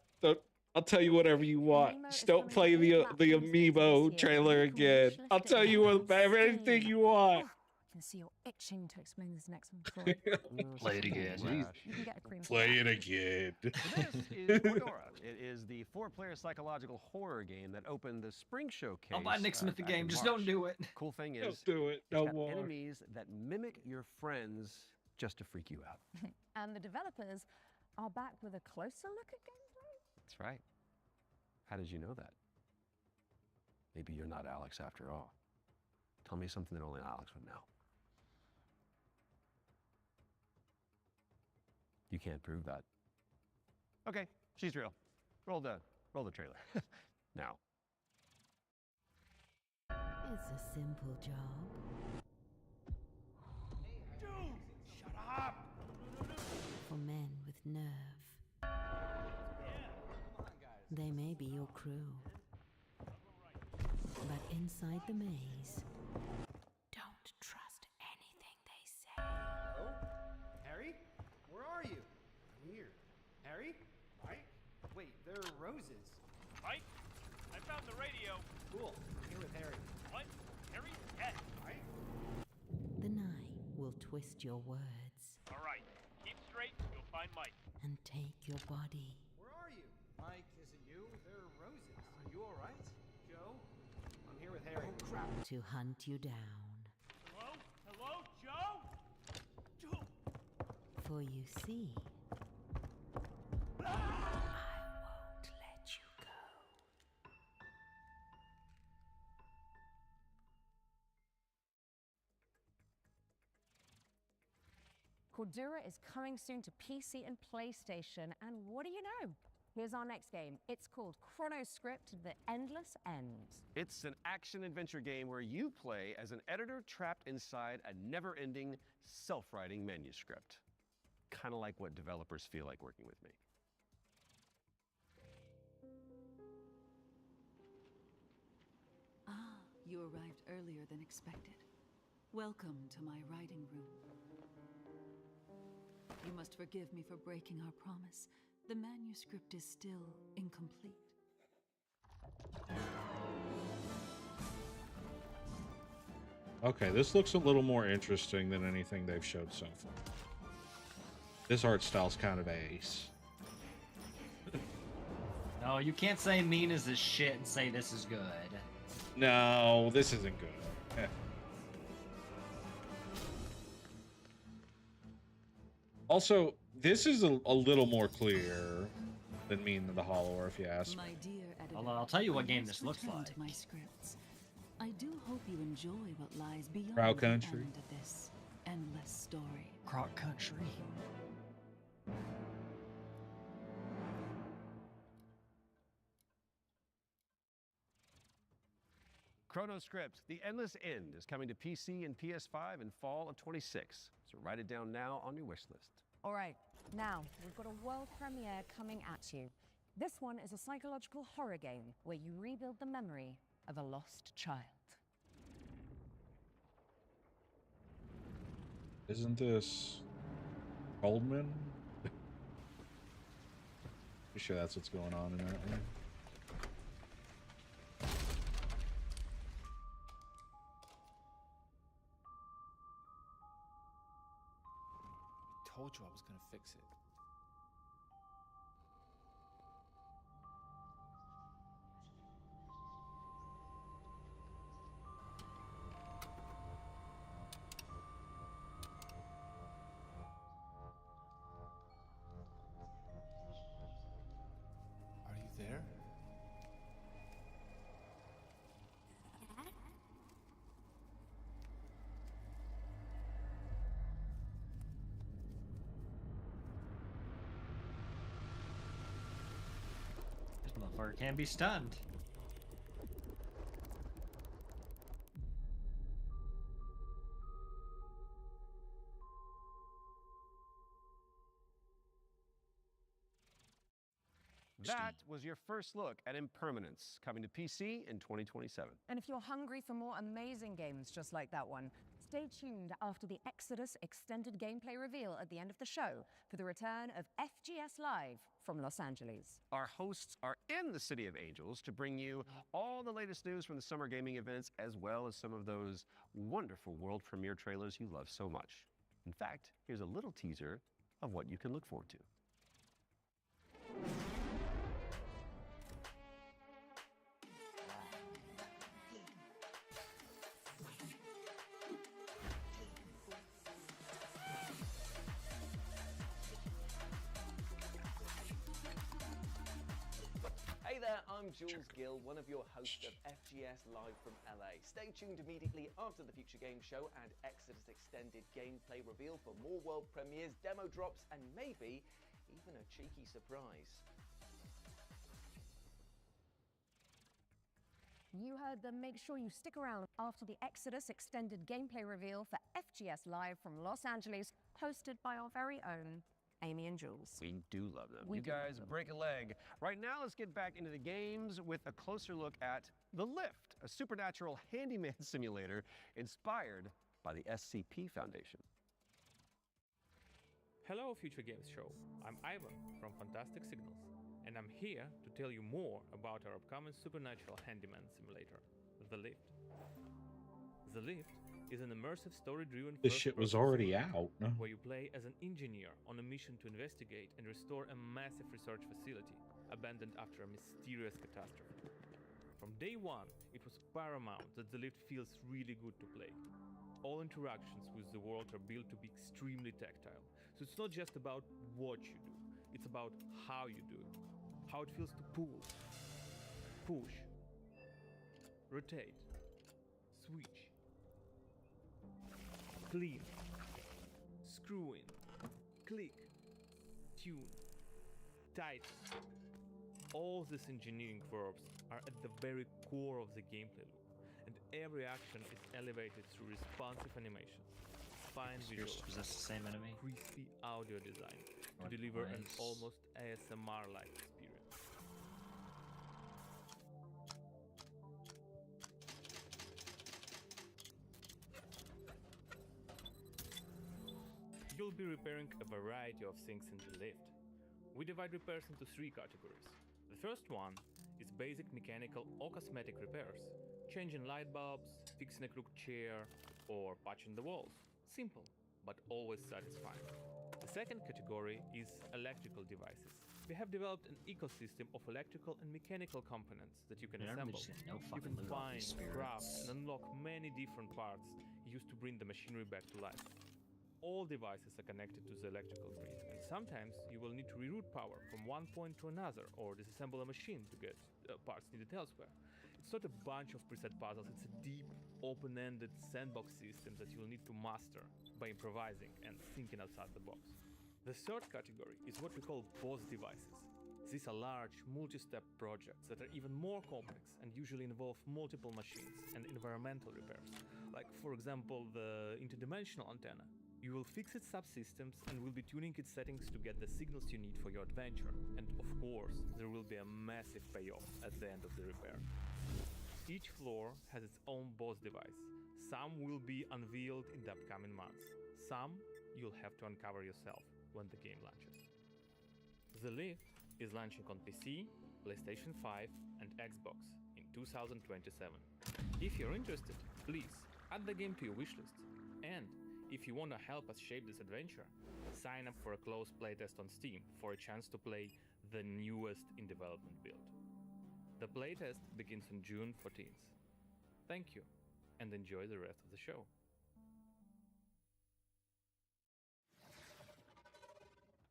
I'll tell you whatever you want. Just don't play the Amiibo trailer again. I'll tell you everything you want. I can see you're itching to explain this next one, Troy. Play it again. You can get a cream. Play it again. This is Cordora. It is the 4-player psychological horror game that opened the Spring Showcase. I'll buy Nick Smith the back in game. Just March. don't do it. Cool thing is, Don't do it. No it's got more. enemies that mimic your friends just to freak you out. And the developers are back with a closer look at gameplay. That's right. How did you know that? Maybe you're not Alex after all. Tell me something that only Alex would know. You can't prove that. Okay, she's real. Roll the trailer. Now. It's a simple job. Dude, shut up! For men with nerve. They may be your crew. But inside the maze, don't trust anything they say. Hello? Harry? Where are you? I'm here. Harry? Mike? Wait, there are roses. Mike, I found the radio. Cool. I'm here with Harry. What? Harry's dead. Mike? The night will twist your words All right, keep straight. You'll find Mike. and take your body. Where are you? Mike, is it you? There are roses. Are you all right? Joe? I'm here with Harry. Oh, crap. To hunt you down. Hello? Hello, Joe? Joe? For you see, I won't let you go. Cordura is coming soon to PC and PlayStation, and what do you know? Here's our next game. It's called Chronoscript: The Endless End. It's an action-adventure game where you play as an editor trapped inside a never-ending, self-writing manuscript. Kind of like what developers feel like working with me. Ah, you arrived earlier than expected. Welcome to my writing room. You must forgive me for breaking our promise. The manuscript is still incomplete. Okay, this looks a little more interesting than anything they've showed so far. This art style's kind of ace. No, you can't say Mina's is shit and say this is good. No, this isn't good. Also, this is a little more clear than Mina the Hollower, if you ask me. My dear editor, Although I'll tell you what I game must this looks return like. to my scripts. I do hope you enjoy what lies beyond Crow the Country. end of this endless story. Croc Country. Chronoscript: The Endless End is coming to PC and PS5 in fall of 26. So write it down now on your wish list. All right, now we've got a world premiere coming at you. This one is a psychological horror game where you rebuild the memory of a lost child. Isn't this Goldman? Pretty sure that's what's going on in that one. Told you I was gonna fix it. Are you there? This motherfucker can't be stunned. That was your first look at Impermanence, coming to PC in 2027. And if you're hungry for more amazing games just like that one, stay tuned after the Exodus extended gameplay reveal at the end of the show for the return of FGS Live from Los Angeles. Our hosts are in the City of Angels to bring you all the latest news from the summer gaming events, as well as some of those wonderful world premiere trailers you love so much. In fact, here's a little teaser of what you can look forward to. Hey there, I'm Jules Gill, one of your hosts of FGS Live from LA. Stay tuned immediately after the Future Games Show and Exodus Extended gameplay reveal for more world premieres, demo drops, and maybe even a cheeky surprise. You heard them. Make sure you stick around after the Exodus extended gameplay reveal for FGS Live from Los Angeles, hosted by our very own Amy and Jules. We do love them. We you do love guys them. break a leg. Right now, let's get back into the games with a closer look at The Lift, a supernatural handyman simulator inspired by the SCP Foundation. Hello, Future Games Show. I'm Ivan from Fantastic Signals, and I'm here to tell you more about our upcoming supernatural handyman simulator, The Lift. The Lift is an immersive story-driven This shit was already out. No? where you play as an engineer on a mission to investigate and restore a massive research facility abandoned after a mysterious catastrophe. From day one, it was paramount that The Lift feels really good to play. All interactions with the world are built to be extremely tactile, so it's not just about what you do, it's about how you do it. How it feels to pull, push, rotate, switch, clean, screw in, click, tune, tighten. All these engineering verbs are at the very core of the gameplay loop, and every action is elevated through responsive animations, fine visuals, Was this the same enemy? crispy audio design to deliver an almost ASMR-like experience. You'll be repairing a variety of things in The Lift. We divide repairs into 3 categories. The first one is basic mechanical or cosmetic repairs, changing light bulbs, fixing a crooked chair, or patching the walls. Simple, but always satisfying. The second category is electrical devices. We have developed an ecosystem of electrical and mechanical components that you can Man, assemble. everybody's getting no You fucking can loot off find, these craft, spirits. and unlock many different parts used to bring the machinery back to life. All devices are connected to the electrical grid, and sometimes you will need to reroute power from one point to another or disassemble a machine to get parts needed elsewhere. It's not a bunch of preset puzzles, it's a deep, open-ended sandbox system that you'll need to master by improvising and thinking outside the box. The third category is what we call boss devices. These are large, multi-step projects that are even more complex and usually involve multiple machines and environmental repairs, like, for example, the interdimensional antenna. You will fix its subsystems and will be tuning its settings to get the signals you need for your adventure. And of course, there will be a massive payoff at the end of the repair. Each floor has its own boss device. Some will be unveiled in the upcoming months. Some you'll have to uncover yourself when the game launches. The Lift is launching on PC, PlayStation 5, and Xbox in 2027. If you're interested, please add the game to your wishlist. And if you want to help us shape this adventure, sign up for a closed playtest on Steam for a chance to play the newest in development build. The playtest begins on June 14th. Thank you, and enjoy the rest of the show.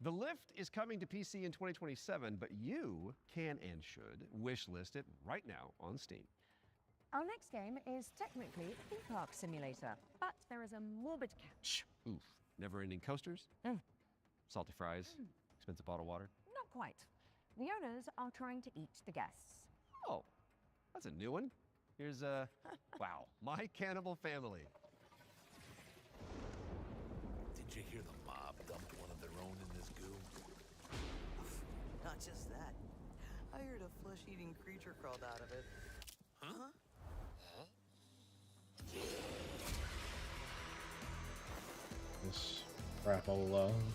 The Lift is coming to PC in 2027, but you can and should wishlist it right now on Steam. Our next game is technically a theme park simulator, but there is a morbid catch. Oof. Never-ending coasters? Salty fries? Expensive bottled water? Not quite. The owners are trying to eat the guests. Oh, that's a new one. Here's wow, My Cannibal Family. Did you hear the mob dumped one of their own in this goo? Not just that. I heard a flesh-eating creature crawled out of it. Huh? This crap all alone.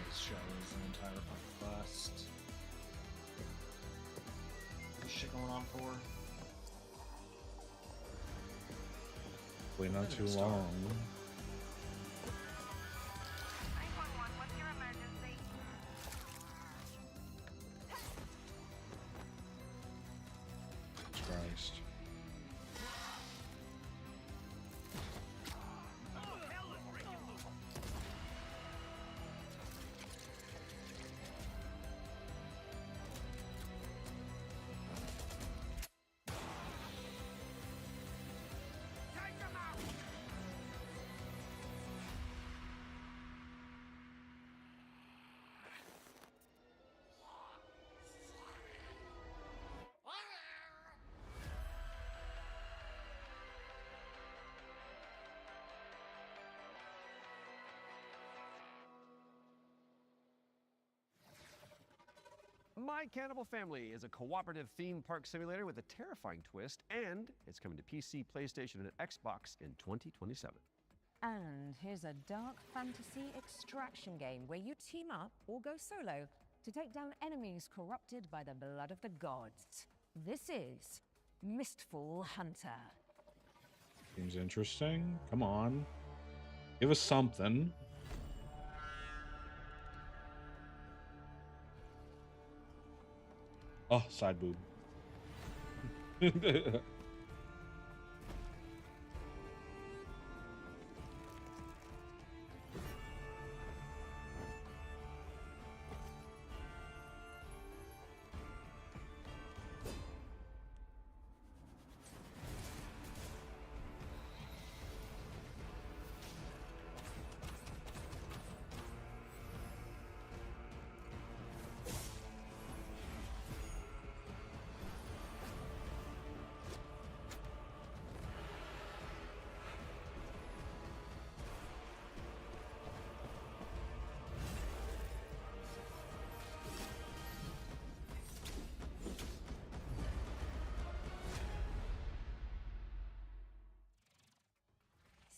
This show is an entire fucking bust. What's shit going on for? Wait, not too long. Christ. My Cannibal Family is a cooperative theme park simulator with a terrifying twist, and it's coming to PC, PlayStation, and Xbox in 2027. And here's a dark fantasy extraction game where you team up or go solo to take down enemies corrupted by the blood of the gods. This is Mistful Hunter. Seems interesting. Come on. Give us something. Oh, side boob.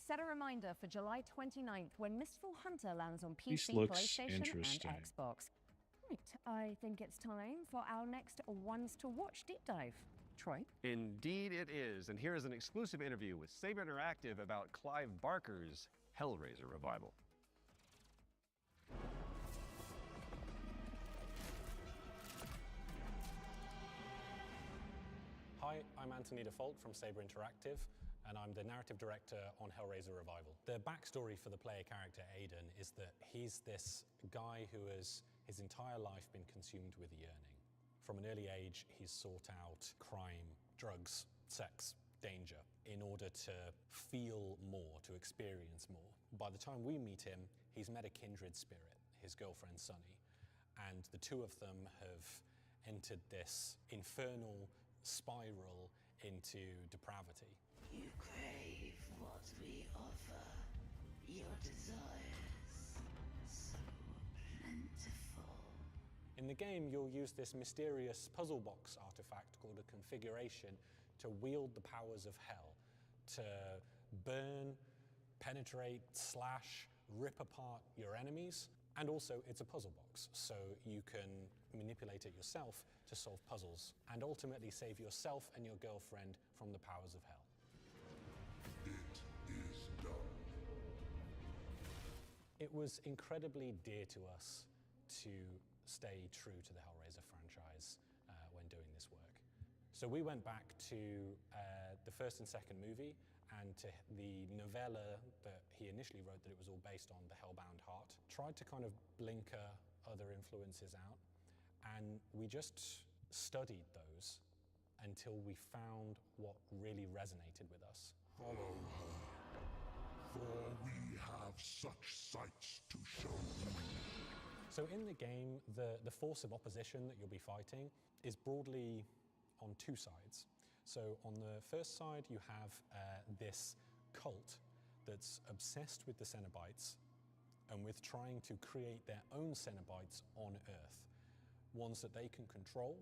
Set a reminder for July 29th when Mistful Hunter lands on This PC, looks PlayStation, interesting. and Xbox. Right, I think it's time for our next Ones to Watch deep dive. Troy? Indeed it is, and here is an exclusive interview with Saber Interactive about Clive Barker's Hellraiser revival. Hi, I'm Anthony Default from Saber Interactive, and I'm the narrative director on Hellraiser Revival. The backstory for the player character Aiden is that he's this guy who has his entire life been consumed with yearning. From an early age, he's sought out crime, drugs, sex, danger in order to feel more, to experience more. By the time we meet him, he's met a kindred spirit, his girlfriend Sunny, and the two of them have entered this infernal spiral into depravity. You crave what we offer, your desires so plentiful. In the game, you'll use this mysterious puzzle box artifact called a configuration to wield the powers of hell, to burn, penetrate, slash, rip apart your enemies. And also, it's a puzzle box, so you can manipulate it yourself to solve puzzles and ultimately save yourself and your girlfriend from the powers of hell. It is done. It was incredibly dear to us to stay true to the Hellraiser franchise when doing this work. So we went back to the first and second movie and to the novella that he initially wrote that it was all based on, The Hellbound Heart. Tried to kind of blinker other influences out, and we just studied those until we found what really resonated with us. Follow her, for we have such sights to show you. So in the game, the force of opposition that you'll be fighting is broadly on two sides. So on the first side, you have this cult that's obsessed with the Cenobites and with trying to create their own Cenobites on Earth, ones that they can control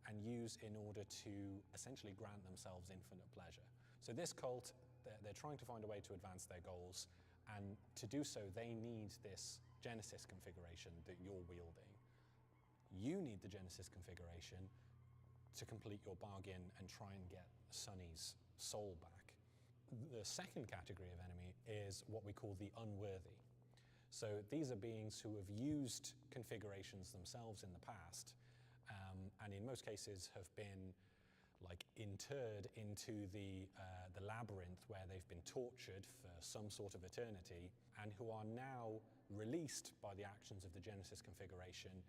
and use in order to essentially grant themselves infinite pleasure. So this cult, they're trying to find a way to advance their goals, and to do so, they need this Genesis configuration that you're wielding. You need the Genesis configuration to complete your bargain and try and get Sonny's soul back. The second category of enemy is what we call the unworthy. So these are beings who have used configurations themselves in the past, and in most cases have been like interred into the labyrinth where they've been tortured for some sort of eternity, and who are now released by the actions of the Genesis configuration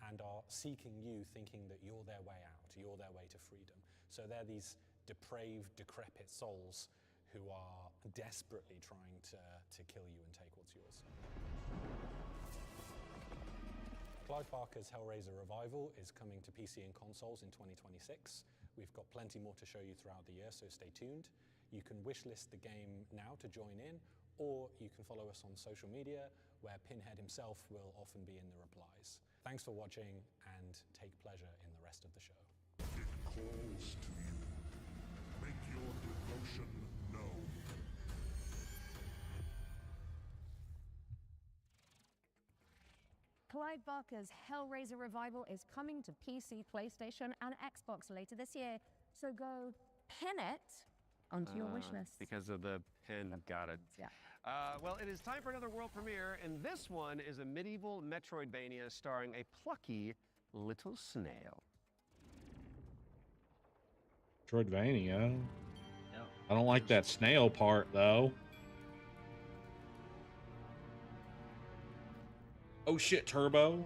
and are seeking you, thinking that you're their way out, you're their way to freedom. So they're these depraved, decrepit souls who are desperately trying to kill you and take what's yours. Clive Barker's Hellraiser Revival is coming to PC and consoles in 2026. We've got plenty more to show you throughout the year, so stay tuned. You can wishlist the game now to join in, or you can follow us on social media, where Pinhead himself will often be in the replies. Thanks for watching, and take pleasure in the rest of the show. It calls to you. Make your devotion known. Clive Barker's Hellraiser Revival is coming to PC, PlayStation, and Xbox later this year. So go pin it onto your wish list. Because of the pin, got it. Yeah. Well, it is time for another world premiere, and this one is a medieval Metroidvania starring a plucky little snail. Metroidvania? Yep. I don't like that snail part, though. Oh shit, Turbo.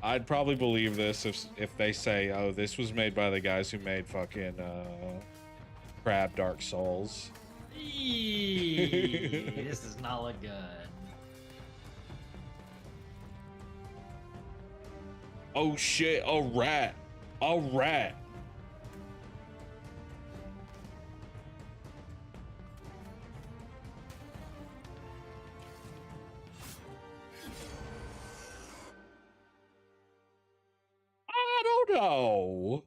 I'd probably believe this if they say, oh, this was made by the guys who made fucking Crab Dark Souls. This does not look good. Oh shit, a rat. A rat. I don't know.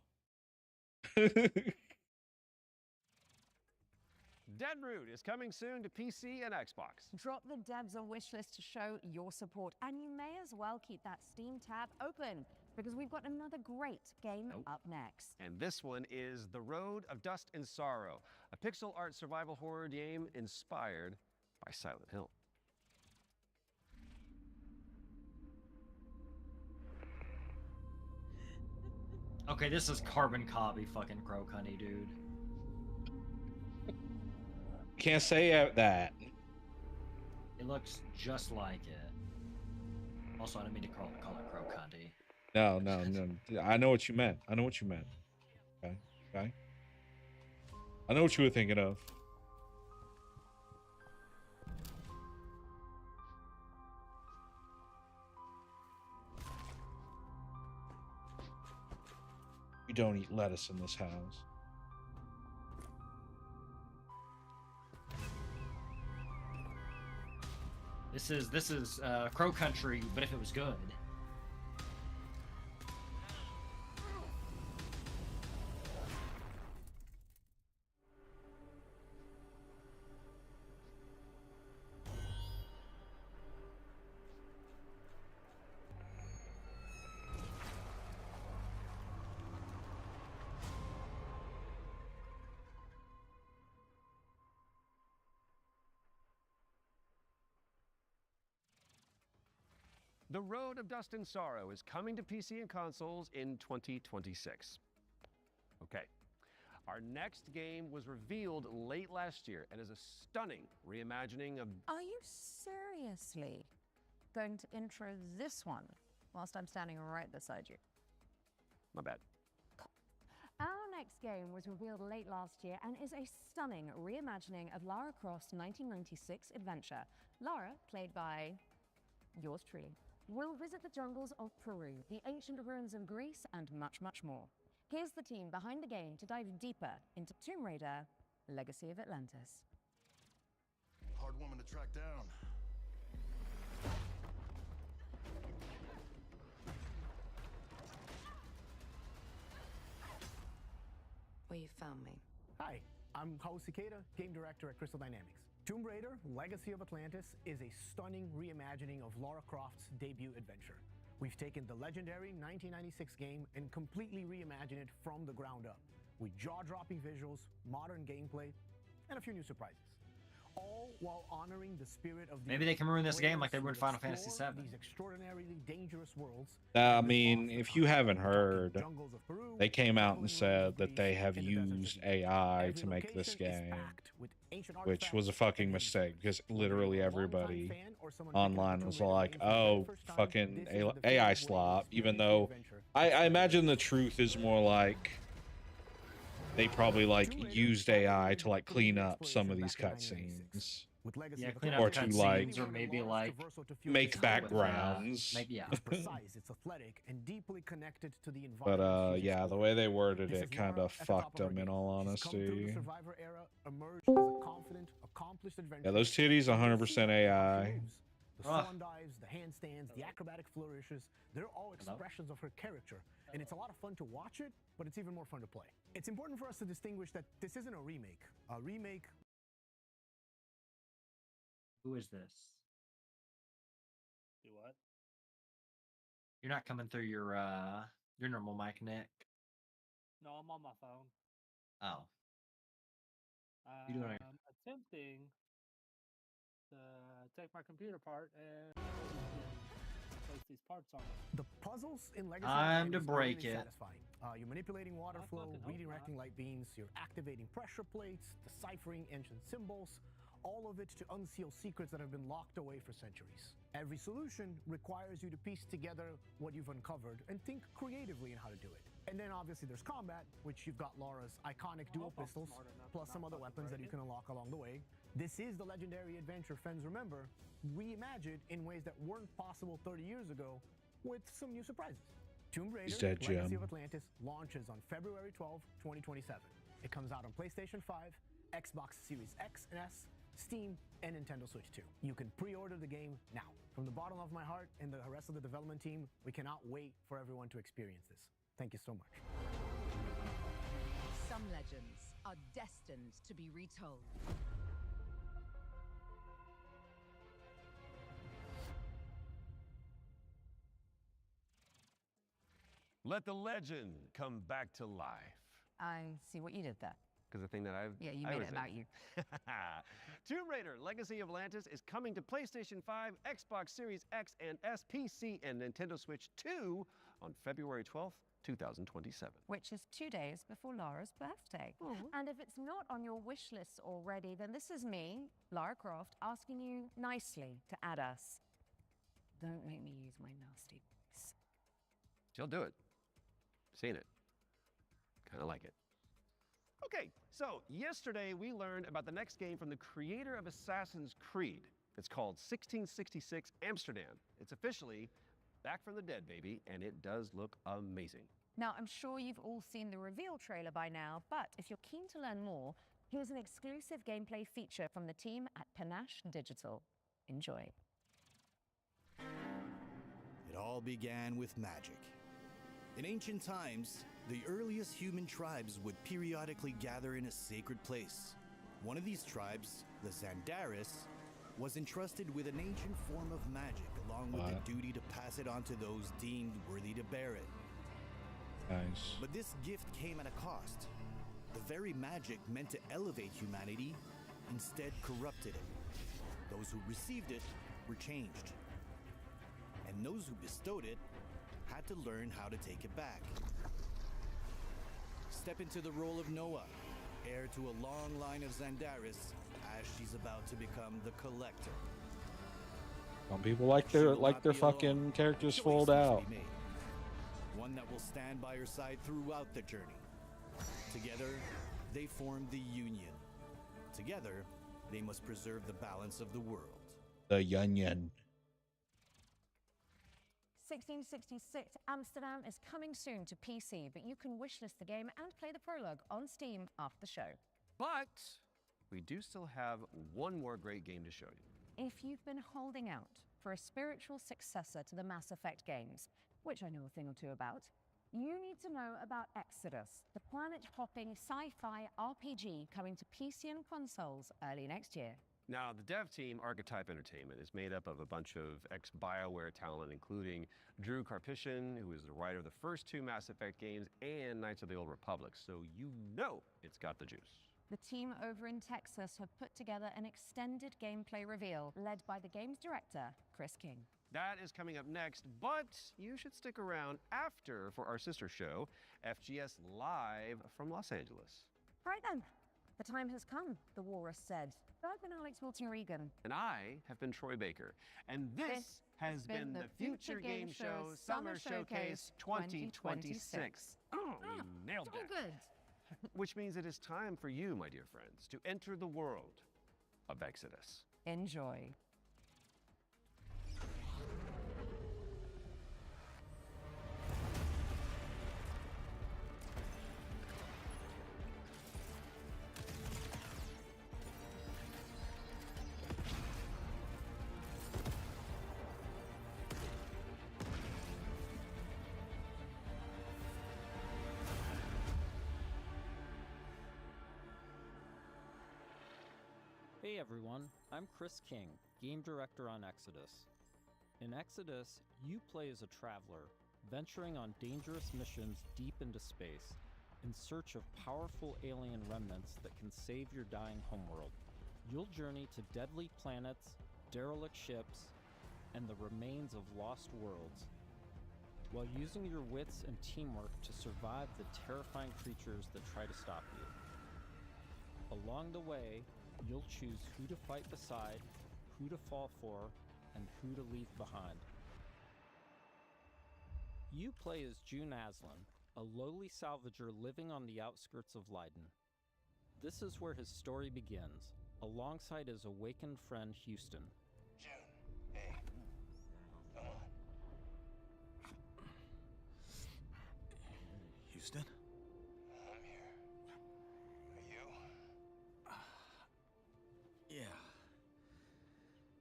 Deadroot is coming soon to PC and Xbox. Drop the devs a wish list to show your support, and you may as well keep that Steam tab open, because we've got another great game up next. And this one is The Road of Dust and Sorrow, a pixel art survival horror game inspired by Silent Hill. Okay, this is carbon copy fucking Crow Cunny, dude. Can't say that. It looks just like it. Also, I didn't mean to call it Crow Cunty. No. I know what you meant. I know what you meant. Okay. I know what you were thinking of. We don't eat lettuce in this house. This is Crow Country, but if it was good. The Road of Dust and Sorrow is coming to PC and consoles in 2026. Okay. Our next game was revealed late last year and is a stunning reimagining of... Are you seriously going to intro this one whilst I'm standing right beside you? My bad. Our next game was revealed late last year and is a stunning reimagining of Lara Croft's 1996 adventure. Lara, played by yours truly, will visit the jungles of Peru, the ancient ruins of Greece, and much, much more. Here's the team behind the game to dive deeper into Tomb Raider: Legacy of Atlantis. Hard woman to track down. Well, you found me. Hi, I'm Hao Cicada, game director at Crystal Dynamics. Tomb Raider: Legacy of Atlantis is a stunning reimagining of Lara Croft's debut adventure. We've taken the legendary 1996 game and completely reimagined it from the ground up, with jaw-dropping visuals, modern gameplay, and a few new surprises. All while honoring the spirit of the... Maybe they can ruin this game like they ruined Final Fantasy VII. These extraordinarily dangerous worlds. I mean, if you haven't heard, they came out and said that they have used AI to make this game, which was a fucking mistake because literally everybody online was like, oh, fucking AI slop, even though I imagine the truth is more like they probably like used AI to like clean up some of these cutscenes. Yeah, clean up or to like, cutscenes, or maybe like make backgrounds. Maybe, yeah. It's athletic and deeply connected to the environment. But yeah, the way they worded it kind of fucked them, in all honesty. Yeah, those titties 100% AI. The swan dives, the handstands, the acrobatic flourishes, they're all expressions of her character. And it's a lot of fun to watch it, but it's even more fun to play. It's important for us to distinguish that this isn't a remake. A remake... Who is this? Do what? You're not coming through your normal mic, Nick. No, I'm on my phone. Oh. You doing? I'm attempting to take my computer apart and place these parts on it. The puzzles in Legacy Time to are break really it. satisfying. You're manipulating water flow, redirecting light beams, you're activating pressure plates, deciphering ancient symbols, all of it to unseal secrets that have been locked away for centuries. Every solution requires you to piece together what you've uncovered and think creatively in how to do it. And then obviously there's combat, which you've got Lara's iconic dual pistols, plus some other weapons that you can unlock along the way. This is the legendary adventure fans remember, reimagined in ways that weren't possible 30 years ago, with some new surprises. Tomb Raider: Legacy of Atlantis launches on February 12, 2027. It comes out on PlayStation 5, Xbox Series X and S, Steam, and Nintendo Switch 2. You can pre-order the game now. From the bottom of my heart and the rest of the development team, we cannot wait for everyone to experience this. Thank you so much. Some legends are destined to be retold. Let the legend come back to life. I see what you did there. Because the thing that I've... Yeah, you made it about you. Tomb Raider: Legacy of Atlantis is coming to PlayStation 5, Xbox Series X and S, PC, and Nintendo Switch 2 on February 12th, 2027. Which is 2 days before Lara's birthday. And if it's not on your wish list already, then this is me, Lara Croft, asking you nicely to add us. Don't make me use my nasty voice. She'll do it. Seen it. Kind of like it. Okay, so yesterday we learned about the next game from the creator of Assassin's Creed. It's called 1666 Amsterdam. It's officially back from the dead, baby, and it does look amazing. Now, I'm sure you've all seen the reveal trailer by now, but if you're keen to learn more, here's an exclusive gameplay feature from the team at Panache Digital. Enjoy. It all began with magic. In ancient times, the earliest human tribes would periodically gather in a sacred place. One of these tribes, the Zandaris, was entrusted with an ancient form of magic, along with the duty to pass it on to those deemed worthy to bear it. Nice. But this gift came at a cost. The very magic meant to elevate humanity instead corrupted it. Those who received it were changed. And and those who bestowed it had to learn how to take it back. Step into the role of Noah, heir to a long line of Zandaris, as she's about to become the Collector. Some people like their fucking characters fold out. One that will stand by her side throughout the journey. Together, they form the Union. Together, they must preserve the balance of the world. The Union. 1666 Amsterdam is coming soon to PC, but you can wishlist the game and play the prologue on Steam after the show. But we do still have one more great game to show you. If you've been holding out for a spiritual successor to the Mass Effect games, which I know a thing or two about, you need to know about Exodus, the planet-hopping sci-fi RPG coming to PC and consoles early next year. Now, the dev team, Archetype Entertainment, is made up of a bunch of ex-BioWare talent, including Drew Karpyshyn, who is the writer of the first two Mass Effect games, and Knights of the Old Republic, so you know it's got the juice. The team over in Texas have put together an extended gameplay reveal led by the game's director, Chris King. That is coming up next, but you should stick around after for our sister show, FGS Live from Los Angeles. Right then, the time has come, the walrus said. I've been Alex Wilton-Regan. And I have been Troy Baker. And this has been the Future Game Show Summer Showcase 2026. Oh, you nailed that. So good. Which means it is time for you, my dear friends, to enter the world of Exodus. Enjoy. Hey everyone, I'm Chris King, Game Director on Exodus. In Exodus, you play as a traveler, venturing on dangerous missions deep into space, in search of powerful alien remnants that can save your dying homeworld. You'll journey to deadly planets, derelict ships, and the remains of lost worlds, while using your wits and teamwork to survive the terrifying creatures that try to stop you. Along the way, you'll choose who to fight beside, who to fall for, and who to leave behind. You play as June Aslan, a lowly salvager living on the outskirts of Leiden. This is where his story begins, alongside his awakened friend Houston. June, hey, come on. Houston? I'm here. Are you?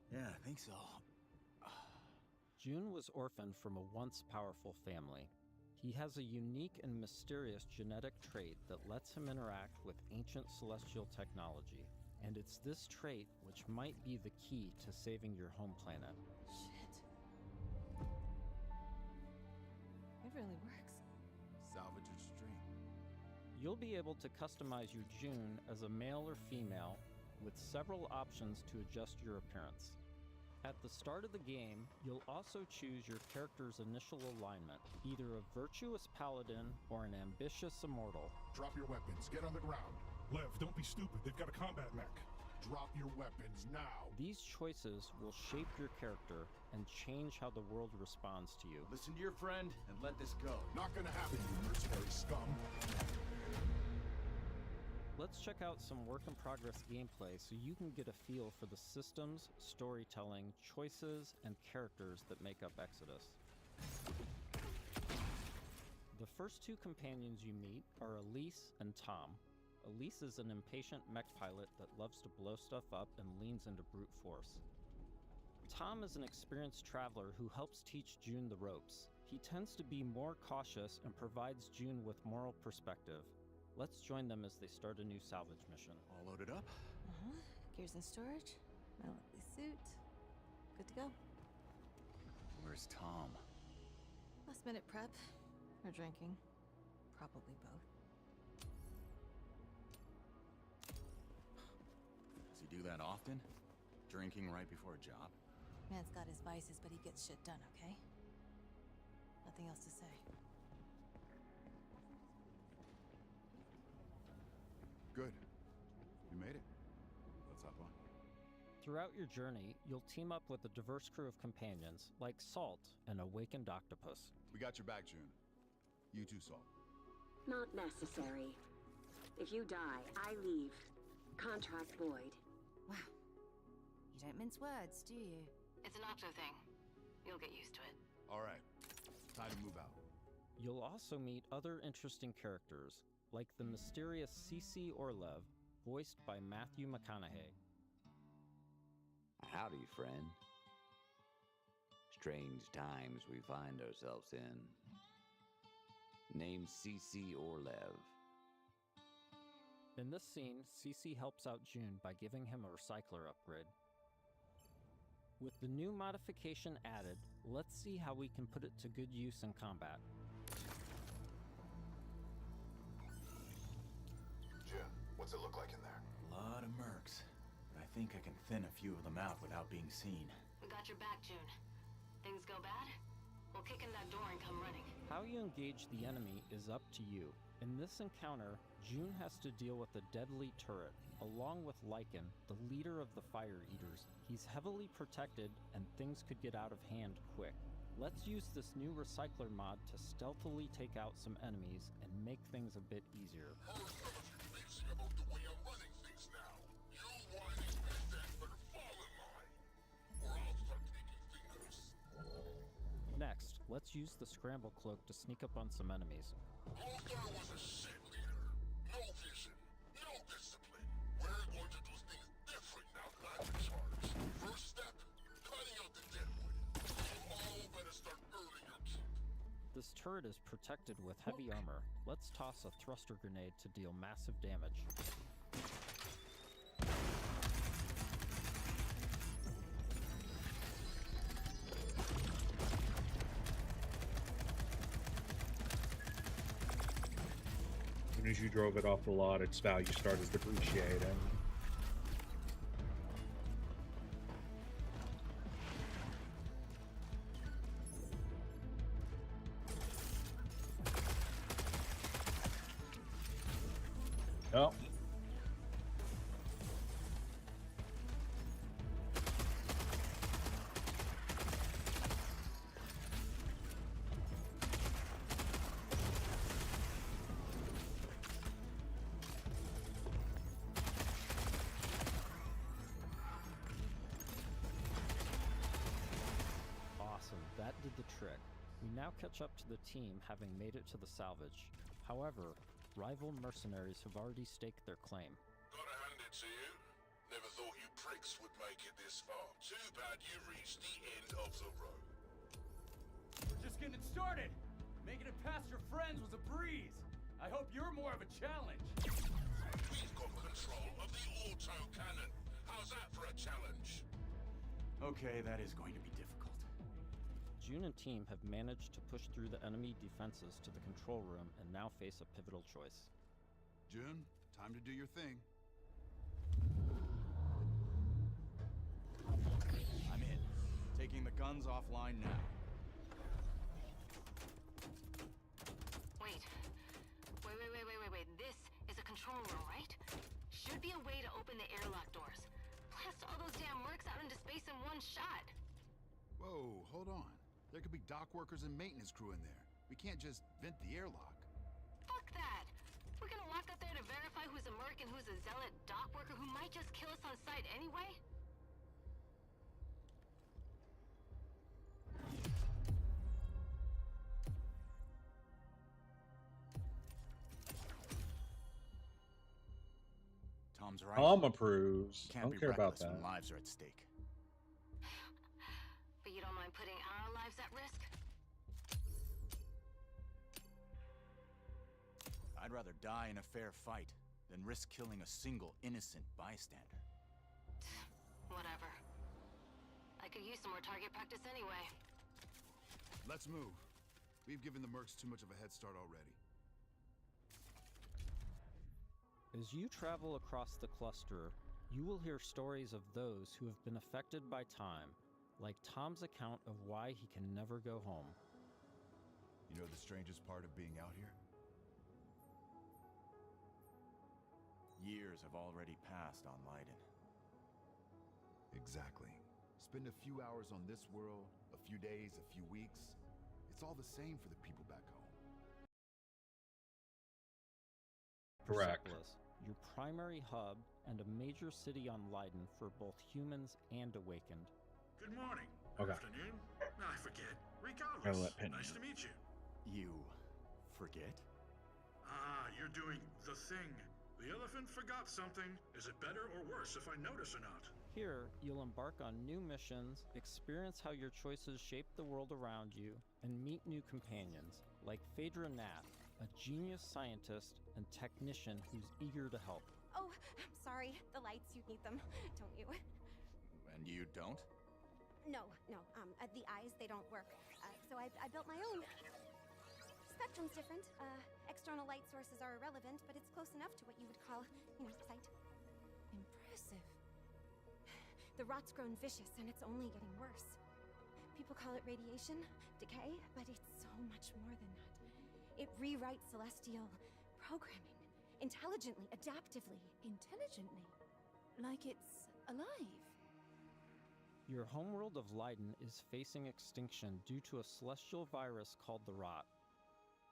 Yeah, I think so. June was orphaned from a once powerful family. He has a unique and mysterious genetic trait that lets him interact with ancient celestial technology. And it's this trait which might be the key to saving your home planet. Shit. It really works. Salvager's dream. You'll be able to customize your June as a male or female with several options to adjust your appearance. At the start of the game, you'll also choose your character's initial alignment, either a virtuous paladin or an ambitious immortal. Drop your weapons. Get on the ground. Lev, don't be stupid. They've got a combat mech. Drop your weapons now. These choices will shape your character and change how the world responds to you. Listen to your friend and let this go. Not gonna happen, you mercenary scum. Let's check out some work-in-progress gameplay so you can get a feel for the systems, storytelling, choices, and characters that make up Exodus. The first two companions you meet are Elise and Tom. Elise is an impatient mech pilot that loves to blow stuff up and leans into brute force. Tom is an experienced traveler who helps teach June the ropes. He tends to be more cautious and provides June with moral perspective. Let's join them as they start a new salvage mission. All loaded up? Gears in storage. My lovely suit. Good to go. Where's Tom? Last minute prep. Or drinking. Probably both. Does he do that often? Drinking right before a job? Man's got his vices, but he gets shit done, okay? Nothing else to say. Good. You made it. Let's hop on. Throughout your journey, you'll team up with a diverse crew of companions, like Salt, an awakened octopus. We got your back, June. You too, Salt. Not necessary. If you die, I leave. Contract void. Wow. You don't mince words, do you? It's an octo thing. You'll get used to it. All right. Time to move out. You'll also meet other interesting characters, like the mysterious CC Orlev, voiced by Matthew McConaughey. Howdy, friend. Strange times we find ourselves in. Named CC Orlev. In this scene, CC helps out June by giving him a recycler upgrade. With the new modification added, let's see how we can put it to good use in combat. June, what's it look like in there? A lot of mercs. But I think I can thin a few of them out without being seen. We got your back, June. Things go bad? We'll kick in that door and come running. How you engage the enemy is up to you. In this encounter, June has to deal with a deadly turret, along with Lycan, the leader of the Fire Eaters. He's heavily protected, and things could get out of hand quick. Let's use this new recycler mod to stealthily take out some enemies and make things a bit easier. Next, let's use the scramble cloak to sneak up on some enemies. Lothar was a shit leader. No vision, no discipline. We're going to do things different now that I'm in charge. First step, cutting out the deadwood. You all better start earning your keep. This turret is protected with heavy armor. Let's toss a thruster grenade to deal massive damage. As you drove it off the lot, its value started depreciating. Oh. That did the trick. We now catch up to the team having made it to the salvage. However, rival mercenaries have already staked their claim. Gotta hand it to you. Never thought you pricks would make it this far. Too bad you reached the end of the road. We're just getting started. Making it past your friends was a breeze. I hope you're more of a challenge. We've got control of the auto cannon. How's that for a challenge? Okay, that is going to be difficult. June and team have managed to push through the enemy defenses to the control room and now face a pivotal choice. June, time to do your thing. I'm in. Taking the guns offline now. Wait. This is a control room, right? Should be a way to open the airlock doors. Blast all those damn mercs out into space in one shot. Whoa, hold on. There could be dock workers and maintenance crew in there. We can't just vent the airlock. Fuck that! We're gonna walk up there to verify who's a merc and who's a zealot dock worker who might just kill us on sight anyway? Tom's right. Tom approves. Can't Don't be care about reckless when that. lives are at stake. But you don't mind putting our lives at risk? I'd rather die in a fair fight than risk killing a single innocent bystander. Whatever. I could use some more target practice anyway. Let's move. We've given the mercs too much of a head start already. As you travel across the cluster, you will hear stories of those who have been affected by time, like Tom's account of why he can never go home. You know the strangest part of being out here? Years have already passed on Leiden. Exactly. Spend a few hours on this world, a few days, a few weeks. It's all the same for the people back home. Correct. Persepolis, your primary hub and a major city on Leiden for both humans and Awakened. Good morning. Okay. Afternoon. I forget. Gotta Regardless, let Penny nice in. to meet you. You forget? Ah, you're doing the thing. The elephant forgot something. Is it better or worse if I notice or not? Here, you'll embark on new missions, experience how your choices shape the world around you, and meet new companions, like Phaedra Nath, a genius scientist and technician who's eager to help. Oh, I'm sorry. The lights, you need them, don't you? And you don't? No. The eyes, they don't work. So I built my own. Spectrum's different. External light sources are irrelevant, but it's close enough to what you would call, sight. Impressive. The rot's grown vicious, and it's only getting worse. People call it radiation, decay, but it's so much more than that. It rewrites celestial programming. Intelligently, adaptively. Intelligently? Like it's alive? Your homeworld of Leiden is facing extinction due to a celestial virus called the Rot.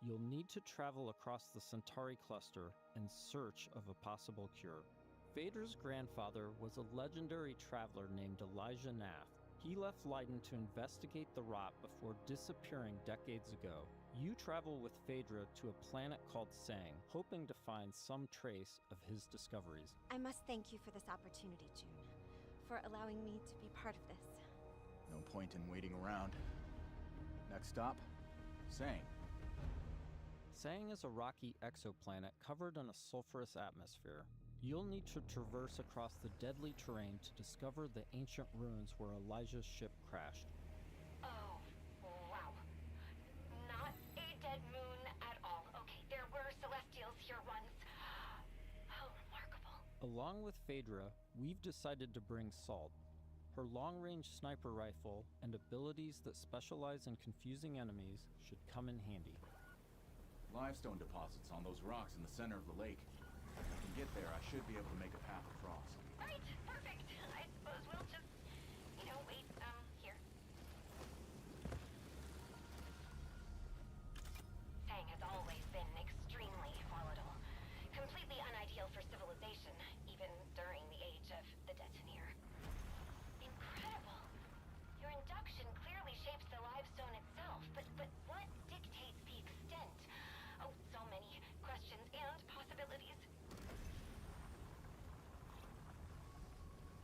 You'll need to travel across the Centauri cluster in search of a possible cure. Phaedra's grandfather was a legendary traveler named Elijah Nath. He left Leiden to investigate the Rot before disappearing decades ago. You travel with Phaedra to a planet called Sang, hoping to find some trace of his discoveries. I must thank you for this opportunity, June, for allowing me to be part of this. No point in waiting around. Next stop, Sang. Sang is a rocky exoplanet covered in a sulfurous atmosphere. You'll need to traverse across the deadly terrain to discover the ancient ruins where Elijah's ship crashed. Oh, wow. Not a dead moon at all. Okay, there were celestials here once. How remarkable. Along with Phaedra, we've decided to bring Salt. Her long-range sniper rifle and abilities that specialize in confusing enemies should come in handy. Limestone deposits on those rocks in the center of the lake. If I can get there, I should be able to make a path across. Right, perfect. I suppose we'll just, wait, here. Sang has always been extremely volatile. Completely unideal for civilization, even during the age of the Detoneer. Incredible. Your induction clearly shapes the limestone itself, but what dictates the extent? Oh, so many questions and possibilities.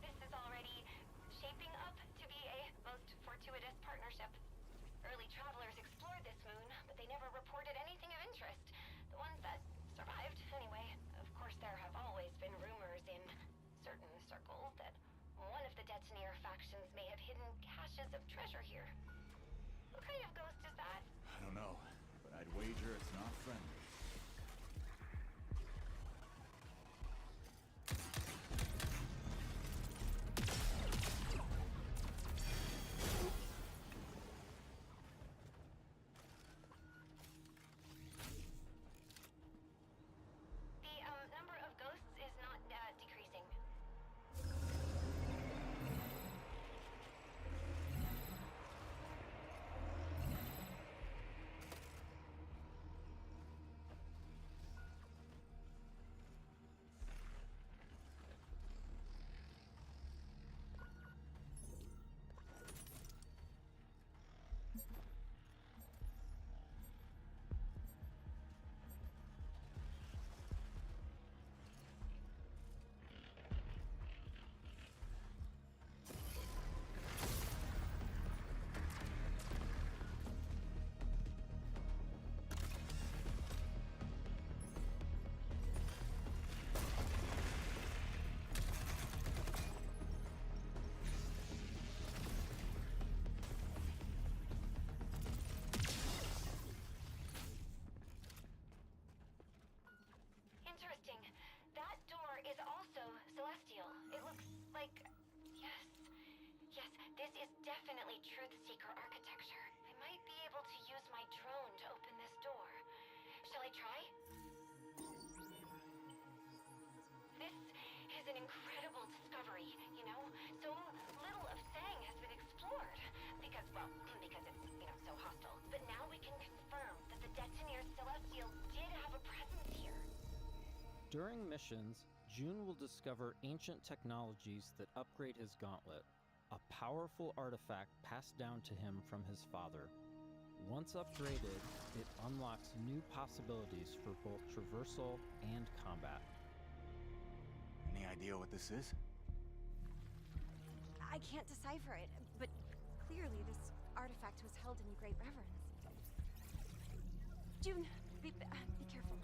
This is already shaping up to be a most fortuitous partnership. Early travelers explored this moon, but they never reported anything of interest. The ones that survived, anyway. Of course, there have always been rumors in certain circles that one of the Detoneer factions may have hidden caches of treasure here. What kind of ghost is that? I don't know, but I'd wager it's not friendly. The number of ghosts is not decreasing. is an incredible discovery, you know? So little of Sang has been explored. Because it's, so hostile. But now we can confirm that the Detoneer Celestial did have a presence here. During missions, June will discover ancient technologies that upgrade his gauntlet, a powerful artifact passed down to him from his father. Once upgraded, it unlocks new possibilities for both traversal and combat. Any idea what this is? I can't decipher it, but clearly this artifact was held in great reverence. June, be careful.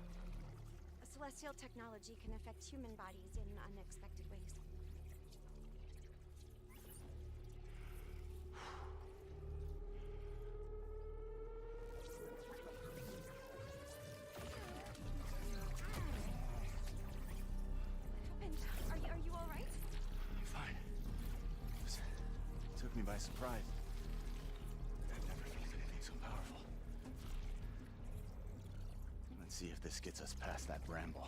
Celestial technology can affect human bodies in unexpected ways. What happened? Are you all right? Fine. It took me by surprise. I've never felt anything so powerful. Let's see if this gets us past that bramble.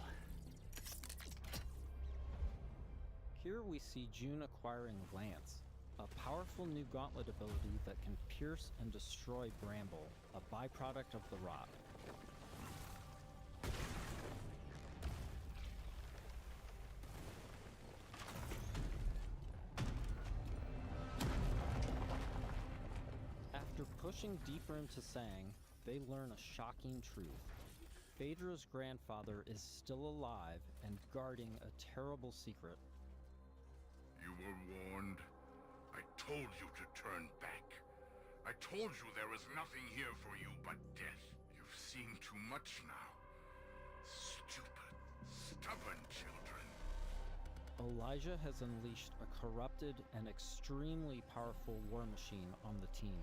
Here we see June acquiring Lance, a powerful new gauntlet ability that can pierce and destroy bramble, a byproduct of the rot. After pushing deeper into Sang, they learn a shocking truth. Phaedra's grandfather is still alive and guarding a terrible secret. You were warned. I told you to turn back. I told you there was nothing here for you but death. You've seen too much now. Stupid, stubborn children. Elijah has unleashed a corrupted and extremely powerful war machine on the team.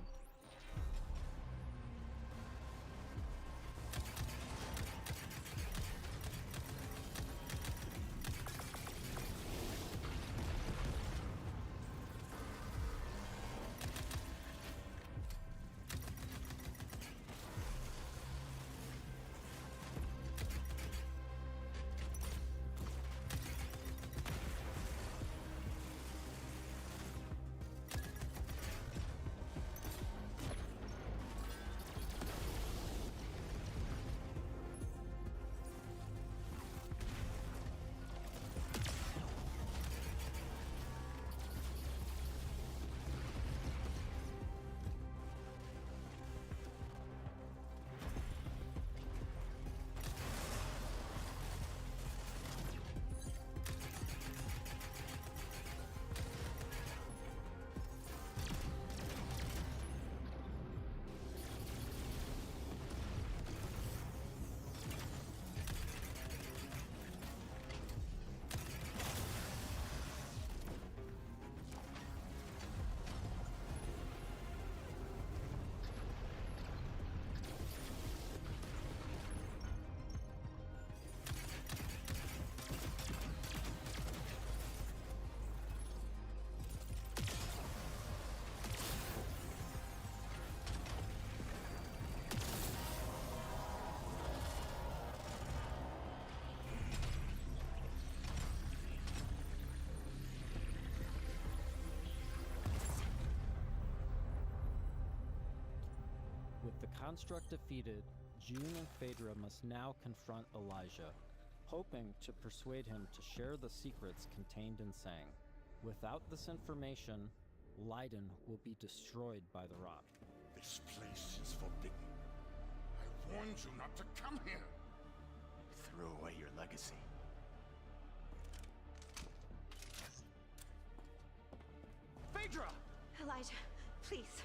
With the construct defeated, June and Phaedra must now confront Elijah, hoping to persuade him to share the secrets contained in Sang. Without this information, Leiden will be destroyed by the rot. This place is forbidden. I warned you not to come here. Throw away your legacy. Phaedra! Elijah, please.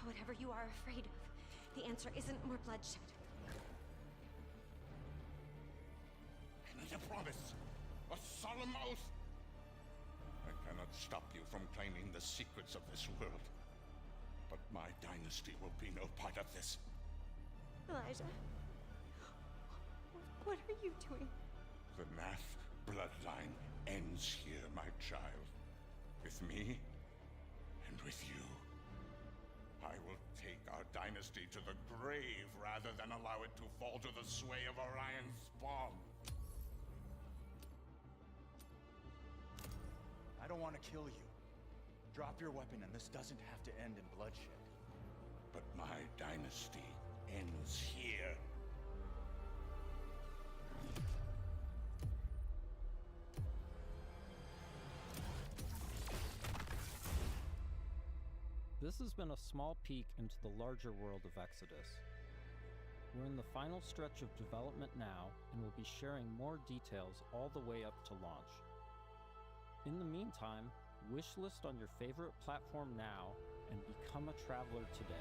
Whatever you are afraid of, the answer isn't more bloodshed. I need a promise. A solemn oath. I cannot stop you from claiming the secrets of this world. But my dynasty will be no part of this. Elijah, what are you doing? The Nath bloodline ends here, my child. With me and with you. I will take our dynasty to the grave rather than allow it to fall to the sway of Orion's spawn. I don't want to kill you. Drop your weapon and this doesn't have to end in bloodshed. But my dynasty ends here. This has been a small peek into the larger world of Exodus. We're in the final stretch of development now, and we'll be sharing more details all the way up to launch. In the meantime, wishlist on your favorite platform now and become a traveler today.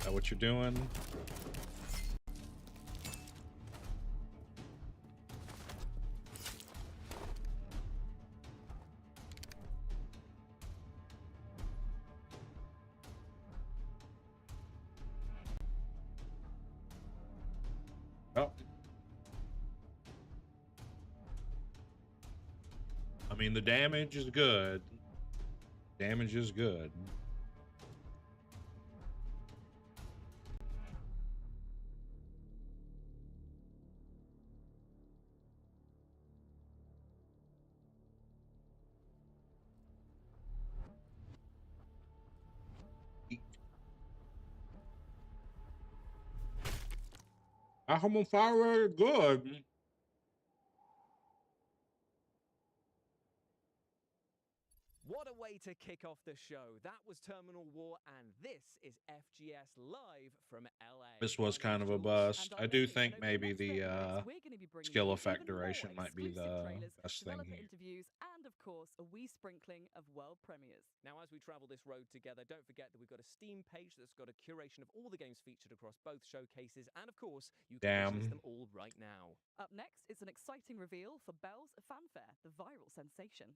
Is that what you're doing? Oh. I mean, the damage is good. Damage is good. I'm on fire. Good. What a way to kick off the show. That was Terminal War, and this is FGS Live from LA. This was kind of a bust. I do think maybe the skill effect duration might be the best thing here. Interviews, and of course, a wee sprinkling of world premieres. Now, as we travel this road together, don't forget that we've got a Steam page that's got a curation of all the games featured across both showcases, and of course, you can list them all right now. Up next, it's an exciting reveal for Bell's Fanfare, the viral sensation.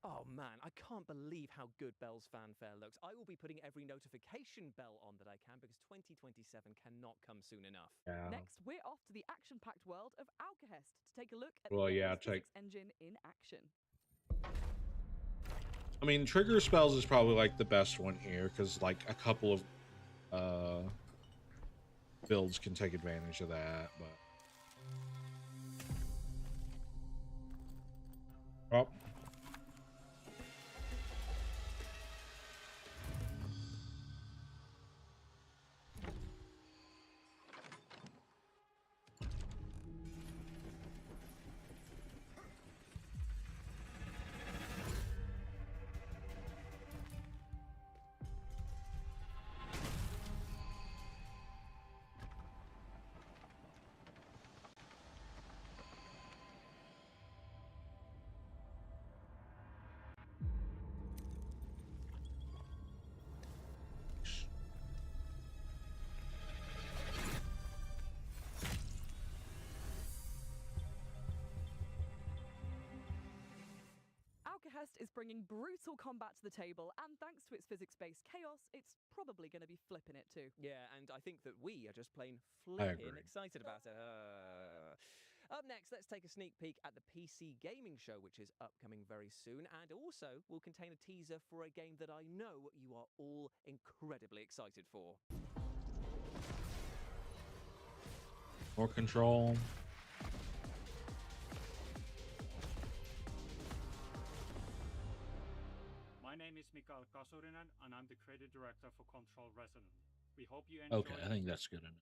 Oh man, I can't believe how good Bell's Fanfare looks. I will be putting every notification bell on that I can because 2027 cannot come soon enough. Yeah. Next, we're off to the action-packed world of Alcahest to take a look at Well, the yeah, physics engine in action. I mean, trigger spells is probably like the best one here because like a couple of builds can take advantage of that, but oh. Quest is bringing brutal combat to the table, and thanks to its physics-based chaos, it's probably going to be flipping it too. Yeah, and I think that we are just plain agree. flipping excited about it. Up next, let's take a sneak peek at the PC Gaming Show, which is upcoming very soon, and also will contain a teaser for a game that I know you are all incredibly excited for. More control. My name is Mikael Kasurinen, and I'm the creative director for Control Resonant. We hope you enjoy. Okay, I think that's good enough.